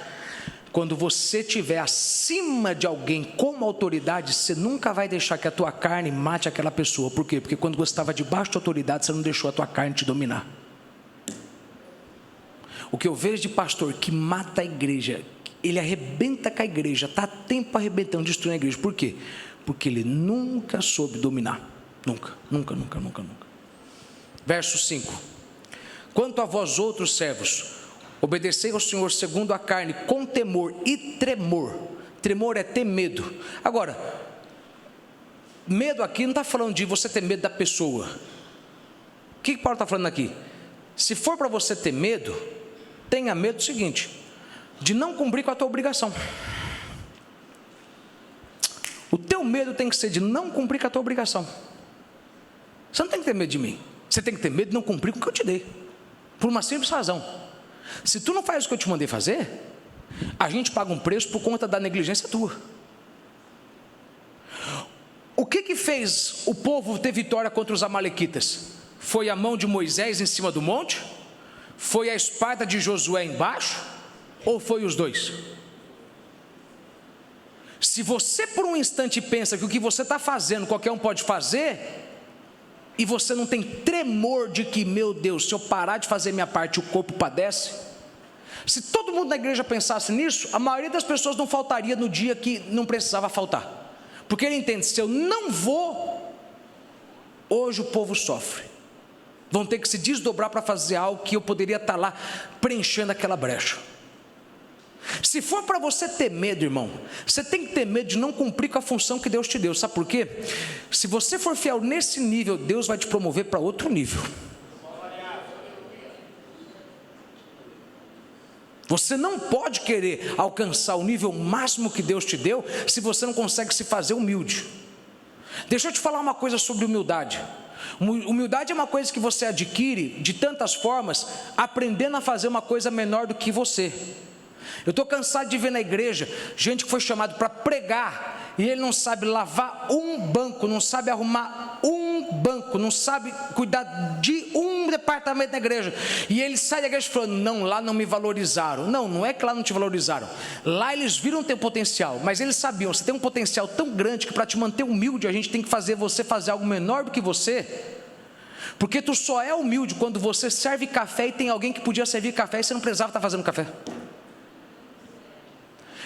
quando você estiver acima de alguém com autoridade, você nunca vai deixar que a tua carne mate aquela pessoa. Por quê? Porque quando você estava debaixo de autoridade, você não deixou a tua carne te dominar. O que eu vejo de pastor que mata a igreja, ele arrebenta com a igreja, está tempo arrebentando, destruindo a igreja. Por quê? Porque ele nunca soube dominar. Nunca. Verso 5. Quanto a vós outros servos, obedecei ao Senhor segundo a carne, com temor e tremor. Tremor é ter medo. Agora, medo aqui não está falando de você ter medo da pessoa. O que Paulo está falando aqui? Se for para você ter medo, tenha medo do seguinte: de não cumprir com a tua obrigação. O teu medo tem que ser de não cumprir com a tua obrigação. Você não tem que ter medo de mim. Você tem que ter medo de não cumprir com o que eu te dei. Por uma simples razão. Se tu não faz o que eu te mandei fazer, a gente paga um preço por conta da negligência tua. O que fez o povo ter vitória contra os amalequitas? Foi a mão de Moisés em cima do monte? Foi a espada de Josué embaixo? Ou foi os dois? Se você por um instante pensa que o que você está fazendo qualquer um pode fazer, e você não tem tremor de que, meu Deus, se eu parar de fazer minha parte, o corpo padece. Se todo mundo na igreja pensasse nisso, a maioria das pessoas não faltaria no dia que não precisava faltar. Porque ele entende, se eu não vou, hoje o povo sofre. Vão ter que se desdobrar para fazer algo que eu poderia estar lá preenchendo aquela brecha. Se for para você ter medo, irmão, você tem que ter medo de não cumprir com a função que Deus te deu. Sabe por quê? Se você for fiel nesse nível, Deus vai te promover para outro nível. Você não pode querer alcançar o nível máximo que Deus te deu, se você não consegue se fazer humilde. Deixa eu te falar uma coisa sobre humildade. Humildade é uma coisa que você adquire de tantas formas, aprendendo a fazer uma coisa menor do que você. Eu estou cansado de ver na igreja gente que foi chamado para pregar e ele não sabe lavar um banco, não sabe arrumar um banco, não sabe cuidar de um departamento da igreja, e ele sai da igreja falando, não, lá não me valorizaram. Não é que lá não te valorizaram, lá eles viram teu potencial, mas eles sabiam, você tem um potencial tão grande que para te manter humilde, a gente tem que fazer você fazer algo menor do que você, porque tu só é humilde quando você serve café e tem alguém que podia servir café e você não precisava estar fazendo café.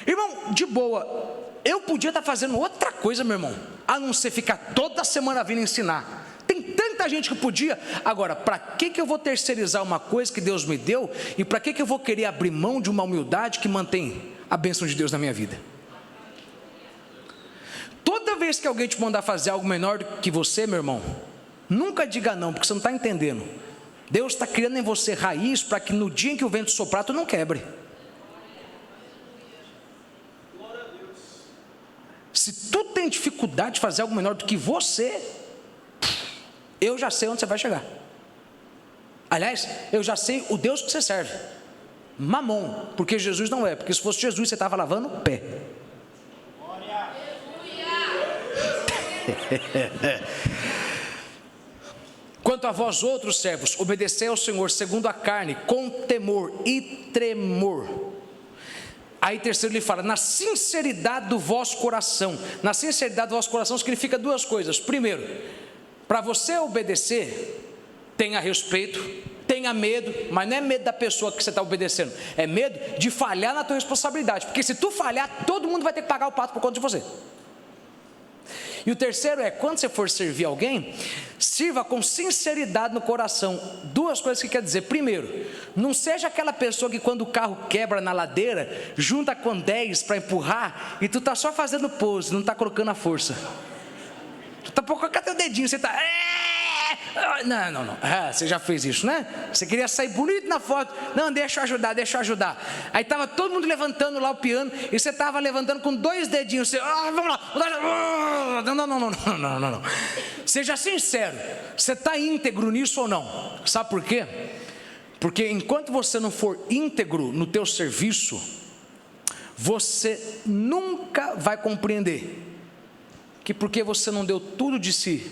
Irmão, de boa, eu podia estar fazendo outra coisa, meu irmão, a não ser ficar toda semana vindo ensinar. Tem tanta gente que podia. Agora, para que eu vou terceirizar uma coisa que Deus me deu? E para que eu vou querer abrir mão de uma humildade que mantém a bênção de Deus na minha vida? Toda vez que alguém te mandar fazer algo menor do que você, meu irmão, nunca diga não, porque você não está entendendo. Deus está criando em você raiz para que no dia em que o vento soprar, tu não quebre. Se tu tem dificuldade de fazer algo menor do que você, eu já sei onde você vai chegar. Aliás, eu já sei o Deus que você serve. Mamon, porque Jesus não é, porque se fosse Jesus você estava lavando o pé. Quanto a vós outros servos, obedecei ao Senhor segundo a carne, com temor e tremor. Aí terceiro ele fala, na sinceridade do vosso coração. Na sinceridade do vosso coração significa duas coisas. Primeiro, para você obedecer, tenha respeito, tenha medo, mas não é medo da pessoa que você está obedecendo, é medo de falhar na tua responsabilidade, porque se tu falhar, todo mundo vai ter que pagar o pato por conta de você. E o terceiro é, quando você for servir alguém, sirva com sinceridade no coração. Duas coisas que quer dizer. Primeiro, não seja aquela pessoa que quando o carro quebra na ladeira, junta com 10 para empurrar, e tu está só fazendo pose, não está colocando a força. Tu está colocando, cadê o dedinho? Você está... Não. Você já fez isso, né? Você queria sair bonito na foto. Não, deixa eu ajudar. Aí estava todo mundo levantando lá o piano, e você estava levantando com 2 dedinhos. Você, vamos lá. Não. Seja sincero, você está íntegro nisso ou não? Sabe por quê? Porque enquanto você não for íntegro no teu serviço, você nunca vai compreender que porque você não deu tudo de si,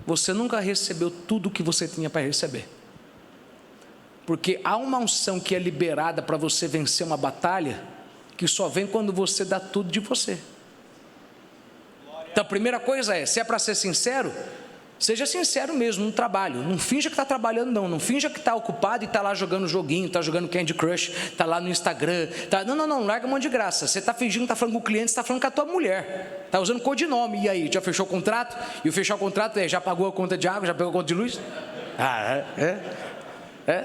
você nunca recebeu tudo o que você tinha para receber. Porque há uma unção que é liberada para você vencer uma batalha, que só vem quando você dá tudo de você. Então a primeira coisa é, se é para ser sincero, seja sincero mesmo no trabalho. Não finja que está trabalhando, não finja que está ocupado e está lá jogando joguinho, está jogando Candy Crush, está lá no Instagram, não, larga a mão de graça. Você está fingindo que está falando com o cliente, você está falando com a tua mulher, está usando codinome. E aí, já fechou o contrato? E o fechar o contrato já pagou a conta de água, já pagou a conta de luz?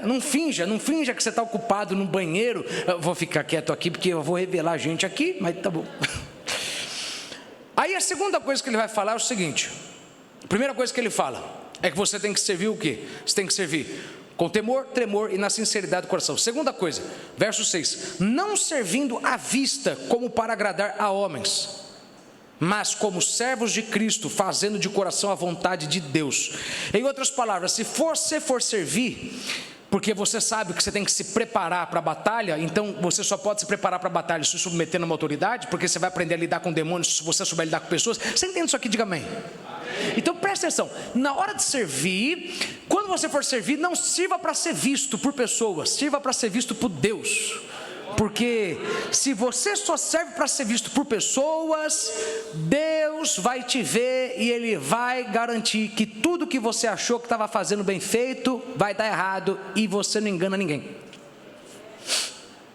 Não finja que você está ocupado no banheiro. Eu vou ficar quieto aqui porque eu vou revelar gente aqui, mas tá bom. Aí a segunda coisa que ele vai falar é o seguinte. A primeira coisa que ele fala é que você tem que servir o quê? Você tem que servir com temor, tremor e na sinceridade do coração. Segunda coisa, verso 6, não servindo à vista como para agradar a homens, mas como servos de Cristo, fazendo de coração a vontade de Deus. Em outras palavras, se você for servir, porque você sabe que você tem que se preparar para a batalha, então você só pode se preparar para a batalha se submetendo a uma autoridade, porque você vai aprender a lidar com demônios se você souber lidar com pessoas. Você entende isso aqui? Diga amém. Então presta atenção, na hora de servir, quando você for servir, não sirva para ser visto por pessoas, sirva para ser visto por Deus. Porque se você só serve para ser visto por pessoas, Deus vai te ver e Ele vai garantir que tudo que você achou que estava fazendo bem feito, vai dar errado, e você não engana ninguém.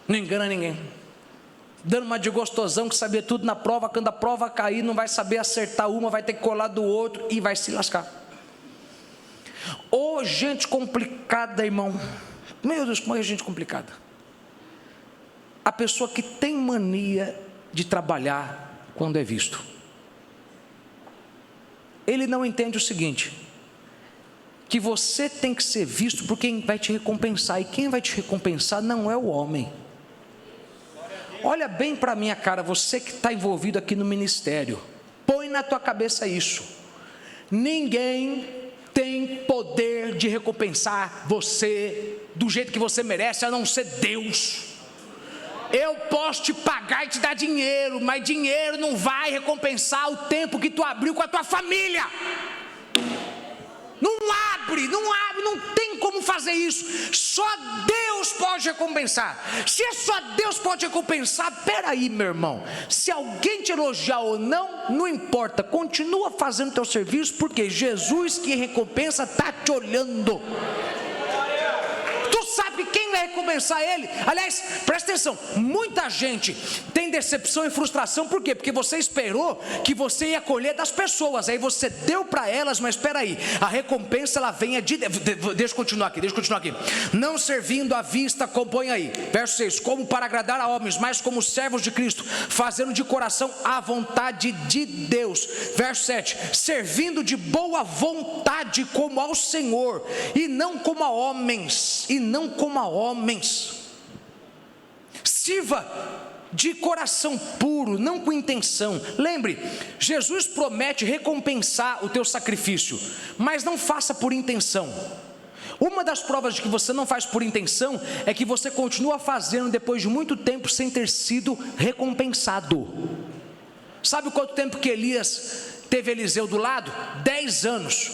Não engana ninguém. Dando uma de gostosão que sabia tudo na prova, quando a prova cair, não vai saber acertar uma, vai ter que colar do outro e vai se lascar. Ô gente complicada, irmão. Meu Deus, como é gente complicada. A pessoa que tem mania de trabalhar quando é visto. Ele não entende o seguinte, que você tem que ser visto por quem vai te recompensar, e quem vai te recompensar não é o homem. Olha bem para a minha cara, você que está envolvido aqui no ministério, põe na tua cabeça isso, ninguém tem poder de recompensar você do jeito que você merece, a não ser Deus. Eu posso te pagar e te dar dinheiro, mas dinheiro não vai recompensar o tempo que tu abriu com a tua família. Não abre, não tem como fazer isso. Só Deus pode recompensar. Se é só Deus pode recompensar, peraí, meu irmão, se alguém te elogiar ou não, não importa, continua fazendo teu serviço, porque Jesus que recompensa está te olhando. Sabe quem vai recompensar ele? Aliás, presta atenção, muita gente tem decepção e frustração. Por quê? Porque você esperou que você ia colher das pessoas, aí você deu para elas, mas espera aí, a recompensa ela vem deixa eu continuar aqui, não servindo à vista, compõe aí, verso 6, como para agradar a homens, mas como servos de Cristo, fazendo de coração a vontade de Deus, verso 7, servindo de boa vontade como ao Senhor, e não como a homens, sirva de coração puro, não com intenção. Lembre, Jesus promete recompensar o teu sacrifício, mas não faça por intenção. Uma das provas de que você não faz por intenção é que você continua fazendo depois de muito tempo sem ter sido recompensado. Sabe quanto tempo que Elias teve Eliseu do lado? 10 anos.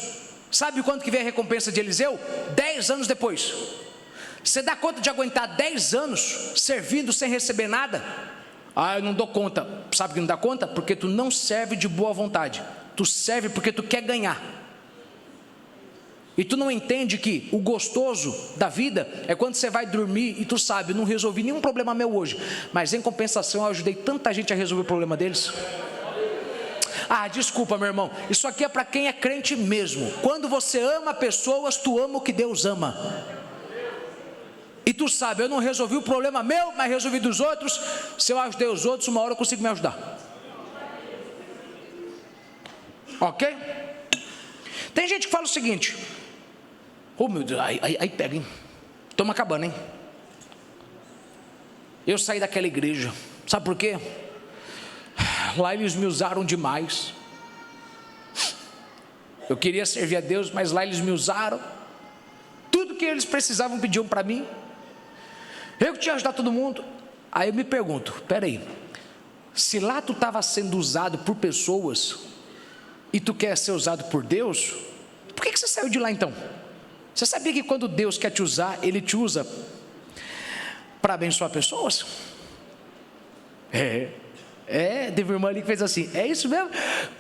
Sabe quanto que veio a recompensa de Eliseu? 10 anos depois. Você dá conta de aguentar 10 anos servindo sem receber nada? Eu não dou conta. Sabe que não dá conta? Porque tu não serve de boa vontade. Tu serve porque tu quer ganhar. E tu não entende que o gostoso da vida é quando você vai dormir e tu sabe, não resolvi nenhum problema meu hoje, mas em compensação eu ajudei tanta gente a resolver o problema deles. Desculpa, meu irmão, isso aqui é para quem é crente mesmo. Quando você ama pessoas, tu ama o que Deus ama. E tu sabe, eu não resolvi o problema meu, mas resolvi dos outros. Se eu ajudei os outros, uma hora eu consigo me ajudar. Ok? Tem gente que fala o seguinte: meu Deus, aí pega, hein? Estamos acabando, hein? Eu saí daquela igreja, sabe por quê? Lá eles me usaram demais. Eu queria servir a Deus, mas lá eles me usaram. Tudo que eles precisavam pediam para mim. Eu que tinha ajudado todo mundo. Aí eu me pergunto, peraí, se lá tu estava sendo usado por pessoas e tu quer ser usado por Deus, por que você saiu de lá então? Você sabia que quando Deus quer te usar, Ele te usa para abençoar pessoas? Teve uma irmã ali que fez assim, é isso mesmo?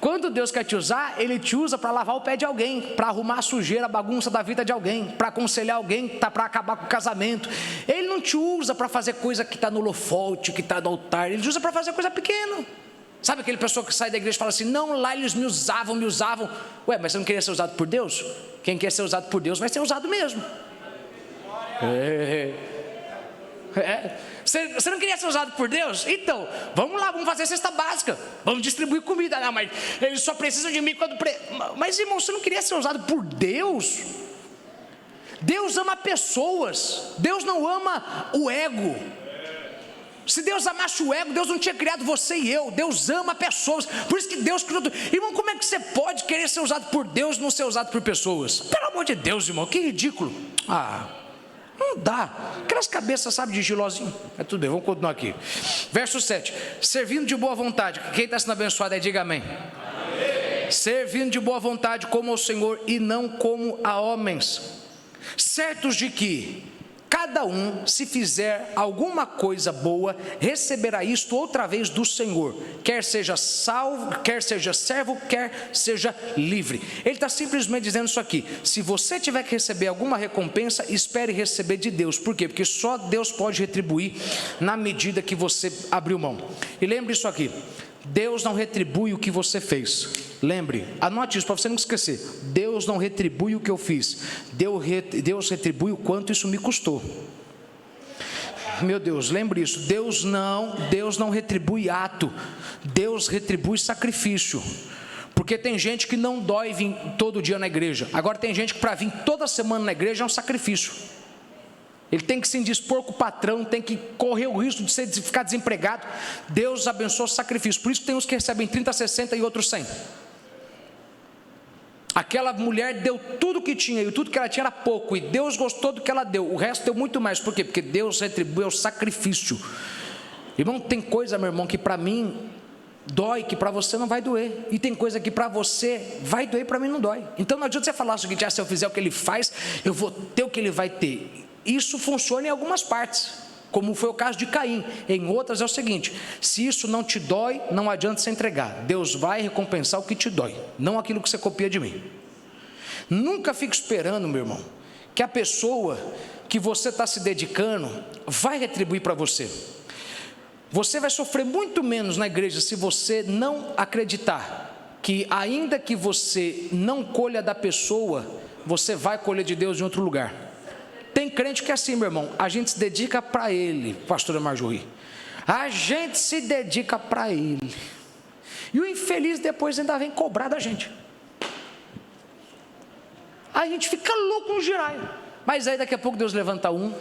Quando Deus quer te usar, Ele te usa para lavar o pé de alguém, para arrumar a sujeira, a bagunça da vida de alguém, para aconselhar alguém que está para acabar com o casamento. Ele não te usa para fazer coisa que está no holofote, que está no altar, Ele te usa para fazer coisa pequena. Sabe aquele pessoa que sai da igreja e fala assim, não, lá eles me usavam. Mas você não queria ser usado por Deus? Quem quer ser usado por Deus vai ser usado mesmo. Você não queria ser usado por Deus? Então, vamos lá, vamos fazer cesta básica, vamos distribuir comida. Não, mas eles só precisam de mim quando... Mas irmão, você não queria ser usado por Deus? Deus ama pessoas, Deus não ama o ego. Se Deus amasse o ego, Deus não tinha criado você e eu. Deus ama pessoas, por isso que Deus criou tudo. Irmão, como é que você pode querer ser usado por Deus e não ser usado por pessoas? Pelo amor de Deus, irmão, que ridículo. Não dá, aquelas cabeças, sabe, de gilozinho. Tudo bem, vamos continuar aqui. Verso 7, servindo de boa vontade. Quem está sendo abençoado aí, diga amém. Amém. Servindo de boa vontade como ao Senhor e não como a homens, certos de que cada um, se fizer alguma coisa boa, receberá isto outra vez do Senhor, quer seja salvo, quer seja servo, quer seja livre. Ele está simplesmente dizendo isso aqui: se você tiver que receber alguma recompensa, espere receber de Deus. Por quê? Porque só Deus pode retribuir na medida que você abriu mão. E lembre isso aqui: Deus não retribui o que você fez. Lembre, anote isso para você não esquecer. Deus não retribui o que eu fiz. Deus retribui o quanto isso me custou. Meu Deus, lembre isso. Deus não retribui ato. Deus retribui sacrifício. Porque tem gente que não dói vir todo dia na igreja. Agora tem gente que para vir toda semana na igreja é um sacrifício. Ele tem que se indispor com o patrão, tem que correr o risco de ficar desempregado. Deus abençoa o sacrifício. Por isso tem uns que recebem 30, 60 e outros 100. Aquela mulher deu tudo que tinha, e tudo que ela tinha era pouco, e Deus gostou do que ela deu. O resto deu muito mais. Por quê? Porque Deus retribui o sacrifício. Irmão, tem coisa, meu irmão, que para mim dói, que para você não vai doer. E tem coisa que para você vai doer, para mim não dói. Então não adianta você falar o seguinte: se eu fizer o que ele faz, eu vou ter o que ele vai ter. Isso funciona em algumas partes, como foi o caso de Caim. Em outras é o seguinte: se isso não te dói, não adianta você entregar. Deus vai recompensar o que te dói, não aquilo que você copia de mim. Nunca fique esperando, meu irmão, que a pessoa que você está se dedicando vai retribuir para você. Você vai sofrer muito menos na igreja se você não acreditar que, ainda que você não colha da pessoa, você vai colher de Deus em outro lugar. Tem crente que é assim, meu irmão, a gente se dedica para ele, pastora Marjorie, a gente se dedica para ele, e o infeliz depois ainda vem cobrar da gente. A gente fica louco no giraia, mas aí daqui a pouco Deus levanta um,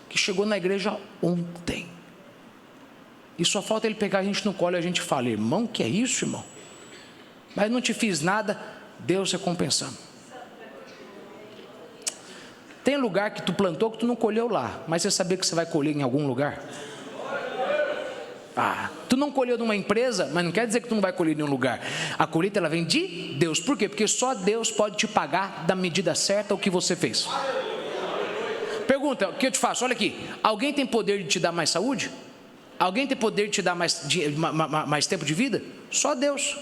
que chegou na igreja ontem, e só falta ele pegar a gente no colo e a gente fala: irmão, que é isso, irmão? Mas não te fiz nada, Deus recompensando. Tem lugar que tu plantou que tu não colheu lá, mas você sabia que você vai colher em algum lugar? Tu não colheu numa empresa, mas não quer dizer que tu não vai colher em nenhum lugar. A colheita, ela vem de Deus. Por quê? Porque só Deus pode te pagar da medida certa o que você fez. Pergunta, o que eu te faço? Olha aqui, alguém tem poder de te dar mais saúde? Alguém tem poder de te dar mais tempo de vida? Só Deus.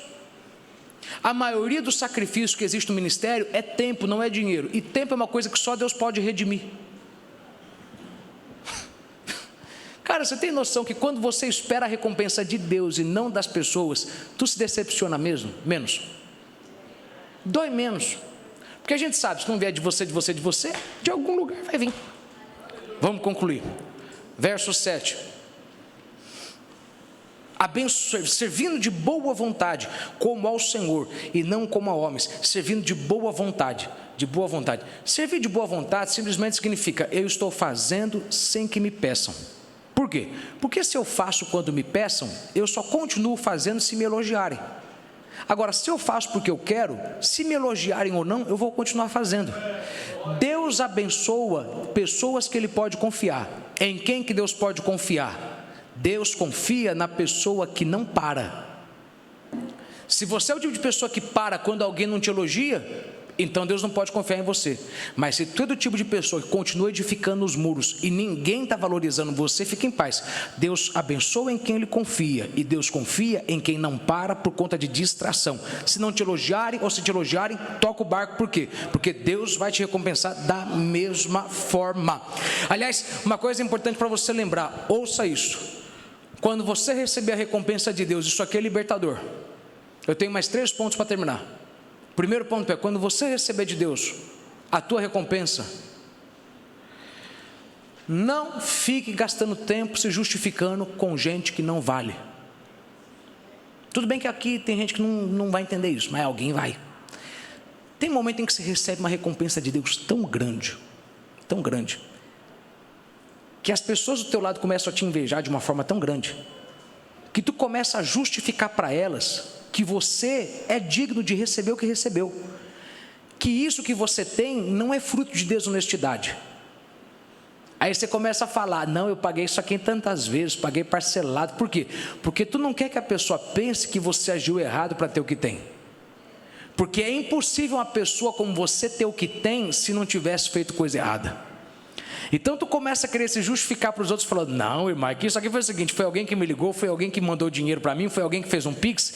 A maioria dos sacrifícios que existe no ministério é tempo, não é dinheiro. E tempo é uma coisa que só Deus pode redimir. Cara, você tem noção que quando você espera a recompensa de Deus e não das pessoas, tu se decepciona menos? Dói menos. Porque a gente sabe, se não vier de você, de algum lugar vai vir. Vamos concluir. Verso 7. Servindo de boa vontade, como ao Senhor, e não como a homens, servindo de boa vontade, Servir de boa vontade simplesmente significa, eu estou fazendo sem que me peçam. Por quê? Porque se eu faço quando me peçam, eu só continuo fazendo se me elogiarem. Agora, se eu faço porque eu quero, se me elogiarem ou não, eu vou continuar fazendo. Deus abençoa pessoas que Ele pode confiar. Em quem que Deus pode confiar? Deus confia na pessoa que não para. Se você é o tipo de pessoa que para quando alguém não te elogia, então Deus não pode confiar em você. Mas se tu é do tipo de pessoa que continua edificando os muros e ninguém está valorizando você, fica em paz. Deus abençoa em quem Ele confia, e Deus confia em quem não para por conta de distração. Se não te elogiarem ou se te elogiarem, toca o barco. Por quê? Porque Deus vai te recompensar da mesma forma. Aliás, uma coisa importante para você lembrar, ouça isso. Quando você receber a recompensa de Deus, isso aqui é libertador. Eu tenho mais 3 pontos para terminar. Primeiro ponto é, quando você receber de Deus a tua recompensa, não fique gastando tempo se justificando com gente que não vale. Tudo bem que aqui tem gente que não vai entender isso, mas alguém vai. Tem um momento em que você recebe uma recompensa de Deus tão grande, que as pessoas do teu lado começam a te invejar de uma forma tão grande, que tu começa a justificar para elas que você é digno de receber o que recebeu, que isso que você tem não é fruto de desonestidade. Aí você começa a falar, não, eu paguei isso aqui tantas vezes, paguei parcelado. Por quê? Porque tu não quer que a pessoa pense que você agiu errado para ter o que tem. Porque é impossível uma pessoa como você ter o que tem se não tivesse feito coisa errada. Então tu começa a querer se justificar para os outros, falando, não, irmão, que isso aqui foi o seguinte, foi alguém que me ligou, foi alguém que mandou dinheiro para mim, foi alguém que fez um pix.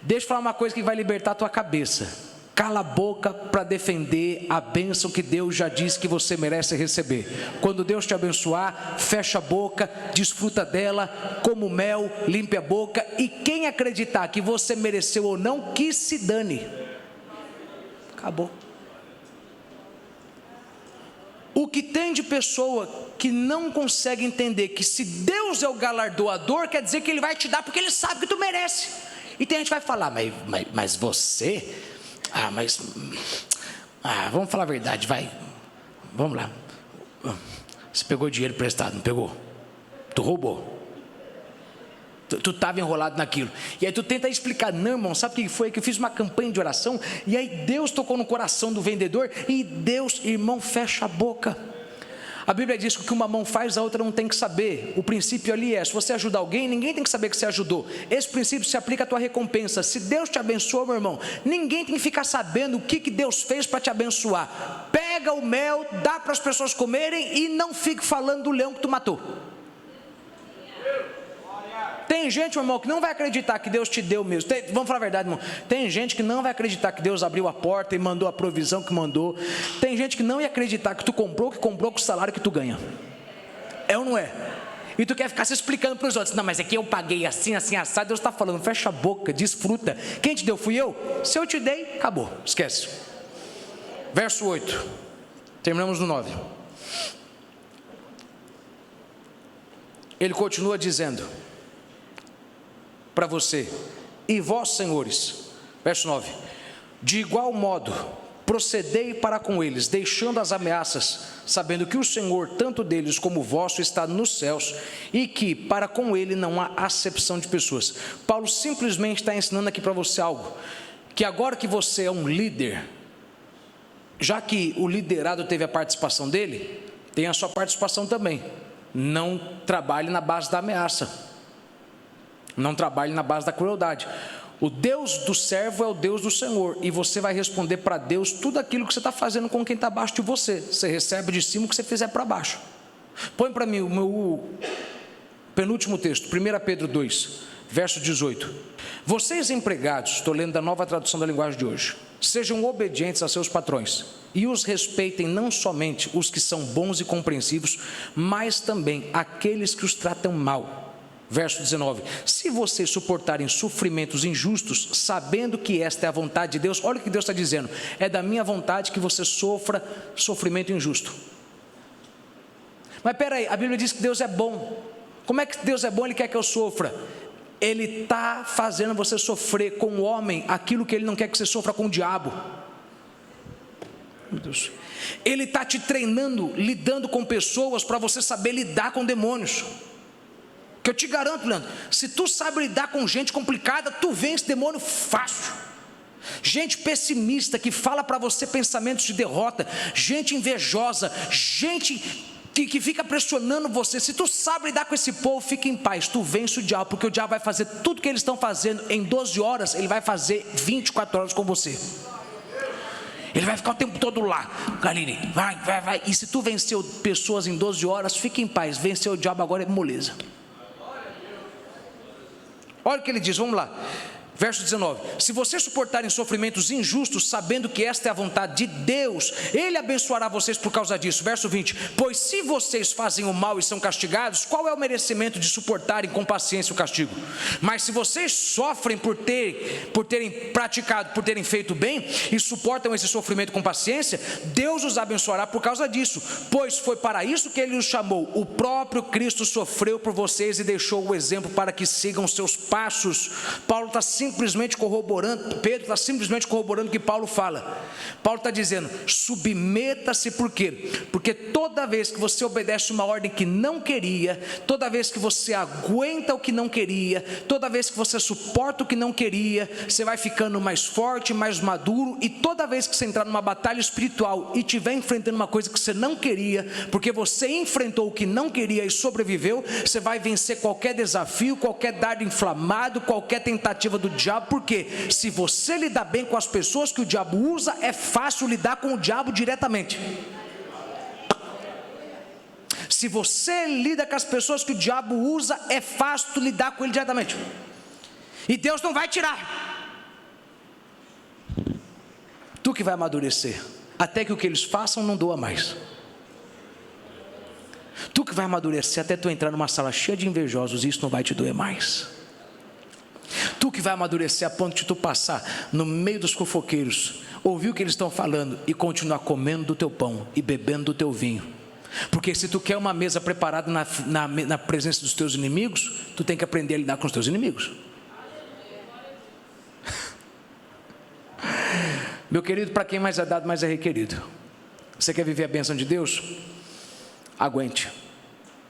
Deixa eu falar uma coisa que vai libertar a tua cabeça. Cala a boca para defender a bênção que Deus já disse que você merece receber. Quando Deus te abençoar, fecha a boca, desfruta dela, como mel, limpe a boca, e quem acreditar que você mereceu ou não, que se dane. Acabou. O que tem de pessoa que não consegue entender que se Deus é o galardoador, quer dizer que Ele vai te dar porque Ele sabe que tu merece. E tem gente que vai falar, mas você... vamos falar a verdade, vai. Vamos lá. Você pegou dinheiro emprestado, não pegou? Tu roubou. Tu estava enrolado naquilo. E aí tu tenta explicar, não, irmão, sabe o que foi? Que eu fiz uma campanha de oração, e aí Deus tocou no coração do vendedor, e Deus, irmão, fecha a boca. A Bíblia diz que o que uma mão faz, a outra não tem que saber. O princípio ali é, se você ajuda alguém, ninguém tem que saber que você ajudou. Esse princípio se aplica à tua recompensa. Se Deus te abençoou, meu irmão, ninguém tem que ficar sabendo o que Deus fez para te abençoar. Pega o mel, dá para as pessoas comerem, e não fique falando do leão que tu matou. Tem gente, meu irmão, que não vai acreditar que Deus te deu mesmo. Vamos falar a verdade, irmão. Tem gente que não vai acreditar que Deus abriu a porta e mandou a provisão que mandou. Tem gente que não ia acreditar que tu comprou com o salário que tu ganha. É ou não é? E tu quer ficar se explicando para os outros. Não, mas aqui eu paguei assim, assado. Deus está falando, fecha a boca, desfruta. Quem te deu fui eu? Se eu te dei, acabou, esquece. Verso 8. Terminamos no 9. Ele continua dizendo para você, e vós, senhores, verso 9, de igual modo, procedei para com eles, deixando as ameaças, sabendo que o Senhor, tanto deles como o vosso, está nos céus, e que para com Ele não há acepção de pessoas. Paulo simplesmente está ensinando aqui para você algo, que agora que você é um líder, já que o liderado teve a participação dele, tem a sua participação também. Não trabalhe na base da ameaça, não trabalhe na base da crueldade. O Deus do servo é o Deus do Senhor, e você vai responder para Deus tudo aquilo que você está fazendo com quem está abaixo de você. Você recebe de cima o que você fizer para baixo. Põe para mim o meu penúltimo texto, 1 Pedro 2, verso 18. Vocês empregados, estou lendo da Nova Tradução da Linguagem de hoje, sejam obedientes a seus patrões, e os respeitem não somente os que são bons e compreensivos, mas também aqueles que os tratam mal. Verso 19, se vocês suportarem sofrimentos injustos, sabendo que esta é a vontade de Deus, olha o que Deus está dizendo, é da minha vontade que você sofra sofrimento injusto. Mas peraí, a Bíblia diz que Deus é bom. Como é que Deus é bom? Ele quer que eu sofra. Ele está fazendo você sofrer com o homem aquilo que Ele não quer que você sofra com o diabo. Meu Deus. Ele está te treinando, lidando com pessoas para você saber lidar com demônios. Que eu te garanto, Leandro, se tu sabe lidar com gente complicada, tu vence demônio fácil. Gente pessimista que fala para você pensamentos de derrota, gente invejosa, gente que fica pressionando você. Se tu sabe lidar com esse povo, fica em paz, tu vence o diabo, porque o diabo vai fazer tudo que eles estão fazendo em 12 horas, ele vai fazer 24 horas com você. Ele vai ficar o tempo todo lá, Galine, vai, e se tu venceu pessoas em 12 horas, fica em paz, venceu o diabo agora é moleza. Olha o que ele diz, vamos lá, verso 19, se vocês suportarem sofrimentos injustos, sabendo que esta é a vontade de Deus, Ele abençoará vocês por causa disso. Verso 20, pois se vocês fazem o mal e são castigados, qual é o merecimento de suportarem com paciência o castigo? Mas se vocês sofrem por terem praticado, por terem feito bem, e suportam esse sofrimento com paciência, Deus os abençoará por causa disso, pois foi para isso que Ele os chamou. O próprio Cristo sofreu por vocês e deixou o exemplo para que sigam seus passos. Paulo está simplesmente corroborando, Pedro está simplesmente corroborando o que Paulo fala. Paulo está dizendo, submeta-se, por quê? Porque toda vez que você obedece uma ordem que não queria, toda vez que você aguenta o que não queria, toda vez que você suporta o que não queria, você vai ficando mais forte, mais maduro, e toda vez que você entrar numa batalha espiritual e estiver enfrentando uma coisa que você não queria, porque você enfrentou o que não queria e sobreviveu, você vai vencer qualquer desafio, qualquer dardo inflamado, qualquer tentativa do diabo, porque se você lidar bem com as pessoas que o diabo usa, é fácil lidar com o diabo diretamente. Se você lida com as pessoas que o diabo usa, é fácil lidar com ele diretamente. E Deus não vai tirar. Tu que vai amadurecer, até que o que eles façam não doa mais. Tu que vai amadurecer até tu entrar numa sala cheia de invejosos, e isso não vai te doer mais. Tu que vai amadurecer a ponto de tu passar no meio dos fofoqueiros, ouvir o que eles estão falando e continuar comendo do teu pão e bebendo do teu vinho. Porque se tu quer uma mesa preparada na presença dos teus inimigos, tu tem que aprender a lidar com os teus inimigos. Meu querido, para quem mais é dado, mais é requerido. Você quer viver a bênção de Deus? Aguente.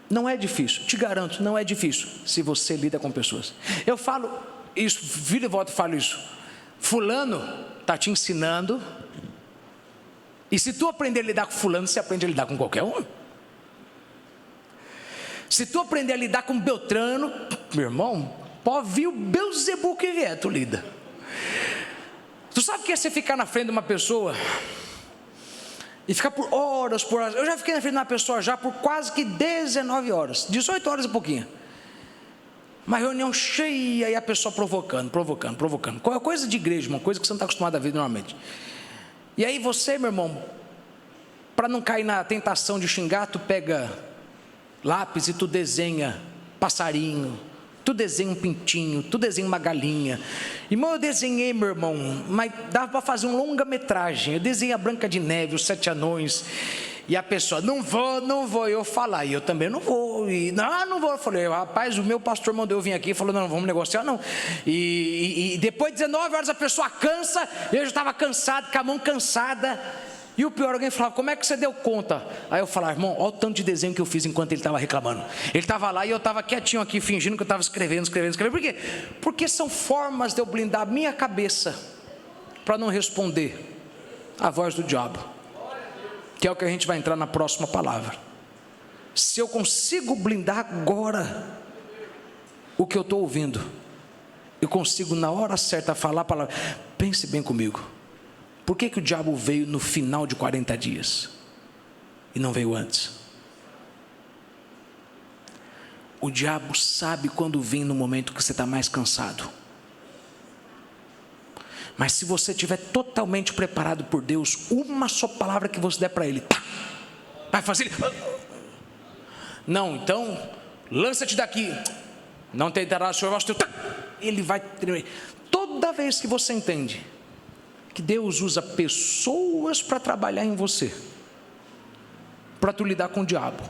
Não é difícil, te garanto, não é difícil, se você lida com pessoas. Eu falo isso, vira e volta e falo isso. Fulano está te ensinando, e se tu aprender a lidar com fulano, você aprende a lidar com qualquer um. Se tu aprender a lidar com Beltrano, meu irmão, pode vir o Belzebu que vier, tu lida. Tu sabe o que é você ficar na frente de uma pessoa e ficar por horas, eu já fiquei na frente de uma pessoa já por quase que 19 horas, 18 horas e pouquinho. Uma reunião cheia e a pessoa provocando. Coisa de igreja, uma coisa que você não está acostumado a ver normalmente. E aí você, meu irmão, para não cair na tentação de xingar, tu pega lápis e tu desenha passarinho, tu desenha um pintinho, tu desenha uma galinha. Irmão, eu desenhei, meu irmão, mas dava para fazer um longa-metragem. Eu desenhei a Branca de Neve, os 7 anões. E a pessoa, não vou, eu falar, e eu também não vou, e não vou, eu falei, rapaz, o meu pastor mandou eu vir aqui, falou, não vamos negociar não, e depois de 19 horas a pessoa cansa, eu já estava cansado, com a mão cansada, e o pior, alguém falava, como é que você deu conta? Aí eu falava, irmão, olha o tanto de desenho que eu fiz enquanto ele estava reclamando, ele estava lá e eu estava quietinho aqui, fingindo que eu estava escrevendo, por quê? Porque são formas de eu blindar a minha cabeça, para não responder à voz do diabo. que é o que a gente vai entrar na próxima palavra. Se eu consigo blindar agora o que eu estou ouvindo, eu consigo na hora certa falar a palavra. Pense bem comigo, por que o diabo veio no final de 40 dias e não veio antes? O diabo sabe quando vem no momento que você está mais cansado. Mas se você estiver totalmente preparado por Deus, uma só palavra que você der para ele, tá, vai fazer. Não, então, lança-te daqui. Não tentará o Senhor vosso Deus. Tá, ele vai tremer. Toda vez que você entende que Deus usa pessoas para trabalhar em você, para tu lidar com o diabo,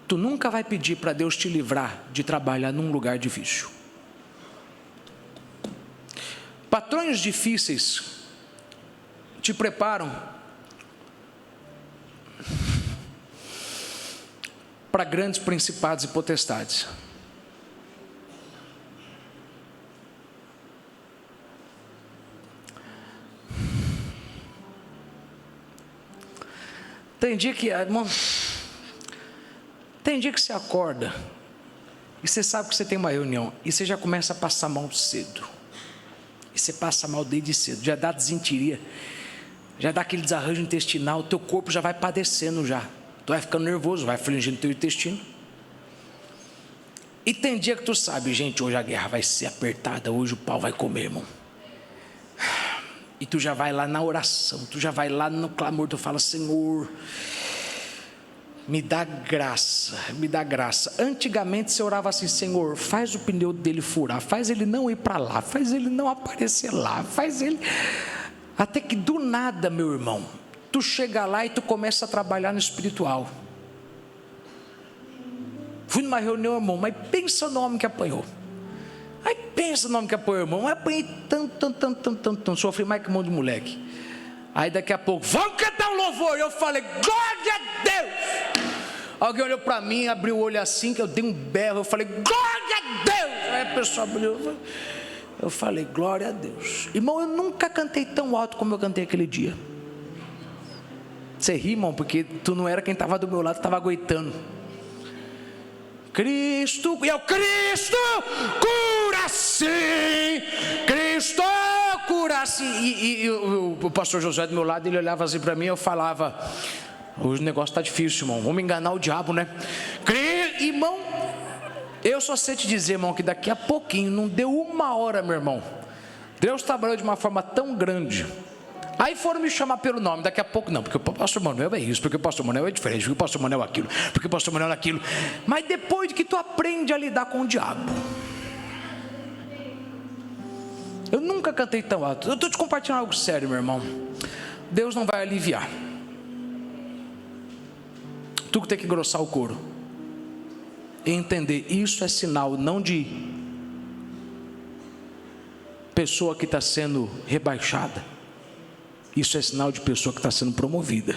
tu nunca vai pedir para Deus te livrar de trabalhar num lugar difícil. Patrões difíceis te preparam para grandes principados e potestades. Tem dia que, irmão, tem dia que você acorda e você sabe que você tem uma reunião e você já começa a passar mal cedo. E você passa mal desde cedo, já dá desinteria, já dá aquele desarranjo intestinal, o teu corpo já vai padecendo já. Tu vai ficando nervoso, vai afligindo teu intestino. E tem dia que tu sabe, gente, hoje a guerra vai ser apertada, hoje o pau vai comer, irmão. E tu já vai lá na oração, tu já vai lá no clamor, tu fala, Senhor, me dá graça, me dá graça. Antigamente você orava assim, Senhor, faz o pneu dele furar, faz ele não ir para lá, faz ele não aparecer lá, faz ele... Até que do nada, meu irmão, tu chega lá e tu começa a trabalhar no espiritual. Fui numa reunião, irmão, mas pensa no homem que apanhou. Aí pensa no homem que apanhou, irmão, eu apanhei tanto, sofri mais que um monte de moleque. Aí daqui a pouco, vamos cantar um louvor. Eu falei, glória a Deus. Alguém olhou para mim, abriu o olho assim, que eu dei um berro, eu falei, glória a Deus. Aí a pessoa abriu, eu falei, glória a Deus. Irmão, eu nunca cantei tão alto como eu cantei aquele dia. Você ri, irmão, porque tu não era quem estava do meu lado, estava aguentando. Cristo, e eu, Cristo cura sim, Cristo cura sim. E o pastor José do meu lado, ele olhava assim para mim, eu falava, o negócio está difícil, irmão, vamos enganar o diabo, né? Irmão, eu só sei te dizer, irmão, que daqui a pouquinho, não deu uma hora, meu irmão, Deus trabalhou de uma forma tão grande. Aí foram me chamar pelo nome, daqui a pouco não, porque o pastor Manuel é isso, porque o pastor Manuel é diferente, porque o pastor Manuel é aquilo, porque o pastor Manuel é aquilo. Mas depois de que tu aprende a lidar com o diabo, eu nunca cantei tão alto. Eu estou te compartilhando algo sério, meu irmão. Deus não vai aliviar. Tu que tem que engrossar o couro e entender, isso é sinal não de pessoa que está sendo rebaixada, isso é sinal de pessoa que está sendo promovida.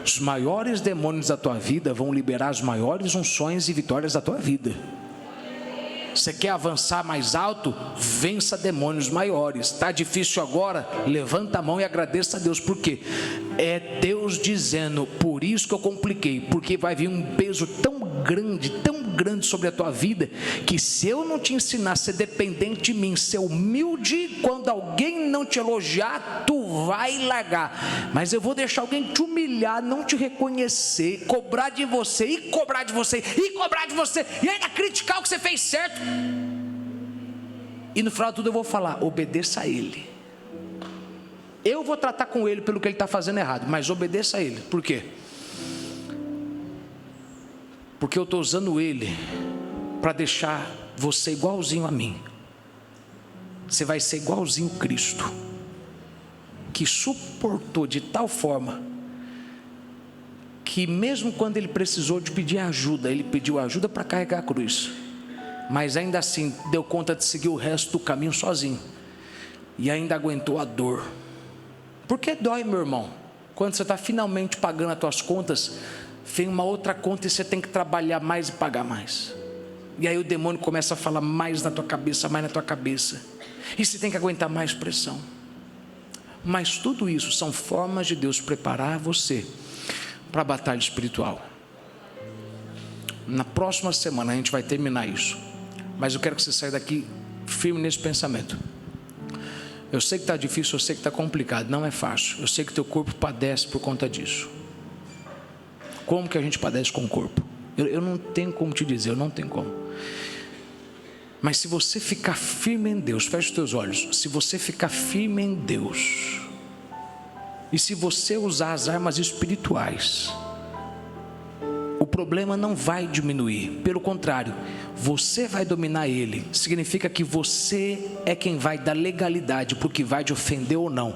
Os maiores demônios da tua vida vão liberar as maiores unções e vitórias da tua vida. Você quer avançar mais alto? Vença demônios maiores. Está difícil agora? Levanta a mão e agradeça a Deus. Por quê? É Deus dizendo, por isso que eu compliquei, porque vai vir um peso tão grande sobre a tua vida, que se eu não te ensinar a ser dependente de mim, ser humilde, quando alguém não te elogiar, tu vai largar. Mas eu vou deixar alguém te humilhar, não te reconhecer, cobrar de você, e cobrar de você, e cobrar de você, e ainda criticar o que você fez certo. E no final de tudo eu vou falar, obedeça a ele. Eu vou tratar com ele pelo que ele está fazendo errado, mas obedeça a ele. Por quê? Porque eu estou usando ele para deixar você igualzinho a mim. Você vai ser igualzinho a Cristo, que suportou de tal forma que mesmo quando ele precisou de pedir ajuda, ele pediu ajuda para carregar a cruz, mas ainda assim deu conta de seguir o resto do caminho sozinho, e ainda aguentou a dor. Porque dói, meu irmão, quando você está finalmente pagando as tuas contas, vem uma outra conta e você tem que trabalhar mais e pagar mais. E aí o demônio começa a falar mais na tua cabeça, mais na tua cabeça. E você tem que aguentar mais pressão. Mas tudo isso são formas de Deus preparar você para a batalha espiritual. Na próxima semana a gente vai terminar isso, mas eu quero que você saia daqui firme nesse pensamento. Eu sei que está difícil, eu sei que está complicado, não é fácil. Eu sei que teu corpo padece por conta disso. Como que a gente padece com o corpo? Eu não tenho como te dizer, eu não tenho como. Mas se você ficar firme em Deus, feche os teus olhos. Se você ficar firme em Deus, e se você usar as armas espirituais, o problema não vai diminuir. Pelo contrário, você vai dominar ele. Significa que você é quem vai dar legalidade porque vai te ofender ou não.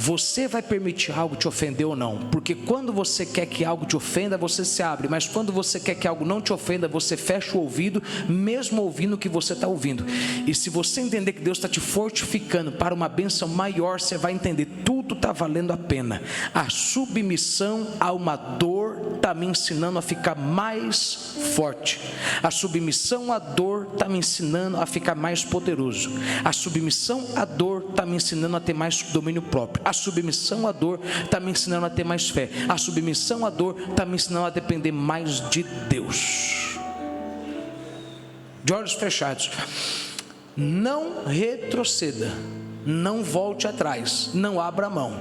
Você vai permitir algo te ofender ou não, porque quando você quer que algo te ofenda, você se abre, mas quando você quer que algo não te ofenda, você fecha o ouvido, mesmo ouvindo o que você está ouvindo. E se você entender que Deus está te fortificando para uma bênção maior, você vai entender, tudo está valendo a pena. A submissão a uma dor está me ensinando a ficar mais forte. A submissão à dor está me ensinando a ficar mais poderoso. A submissão à dor está me ensinando a ter mais domínio próprio. A submissão à dor está me ensinando a ter mais fé. A submissão à dor está me ensinando a depender mais de Deus. De olhos fechados. Não retroceda. Não volte atrás. Não abra mão.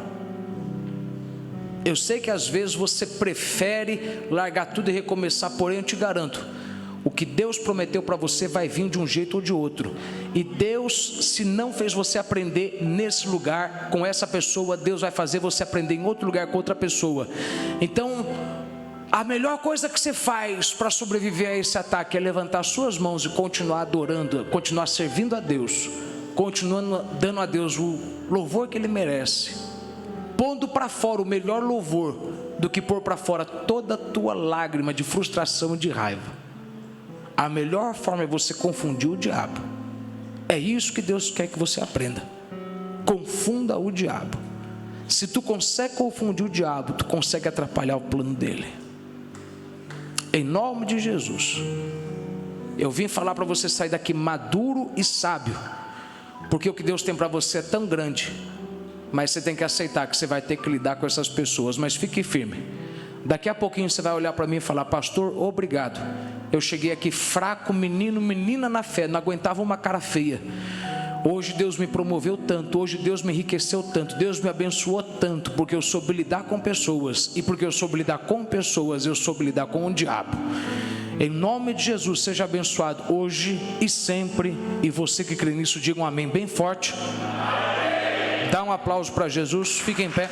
Eu sei que às vezes você prefere largar tudo e recomeçar, porém eu te garanto, o que Deus prometeu para você vai vir de um jeito ou de outro. E Deus, se não fez você aprender nesse lugar com essa pessoa, Deus vai fazer você aprender em outro lugar com outra pessoa. Então, a melhor coisa que você faz para sobreviver a esse ataque é levantar suas mãos e continuar adorando, continuar servindo a Deus, continuando dando a Deus o louvor que Ele merece, pondo para fora o melhor louvor do que pôr para fora toda a tua lágrima de frustração e de raiva. A melhor forma é você confundir o diabo. É isso que Deus quer que você aprenda. Confunda o diabo. Se tu consegue confundir o diabo, tu consegue atrapalhar o plano dele. Em nome de Jesus, eu vim falar para você sair daqui maduro e sábio, porque o que Deus tem para você é tão grande, mas você tem que aceitar que você vai ter que lidar com essas pessoas. Mas fique firme. Daqui a pouquinho você vai olhar para mim e falar: pastor, obrigado. Eu cheguei aqui fraco, menina na fé, não aguentava uma cara feia. Hoje Deus me promoveu tanto, hoje Deus me enriqueceu tanto, Deus me abençoou tanto, porque eu soube lidar com pessoas, e porque eu soube lidar com pessoas, eu soube lidar com o diabo. Em nome de Jesus, seja abençoado hoje e sempre. E você que crê nisso, diga um amém bem forte. Dá um aplauso para Jesus, fique em pé.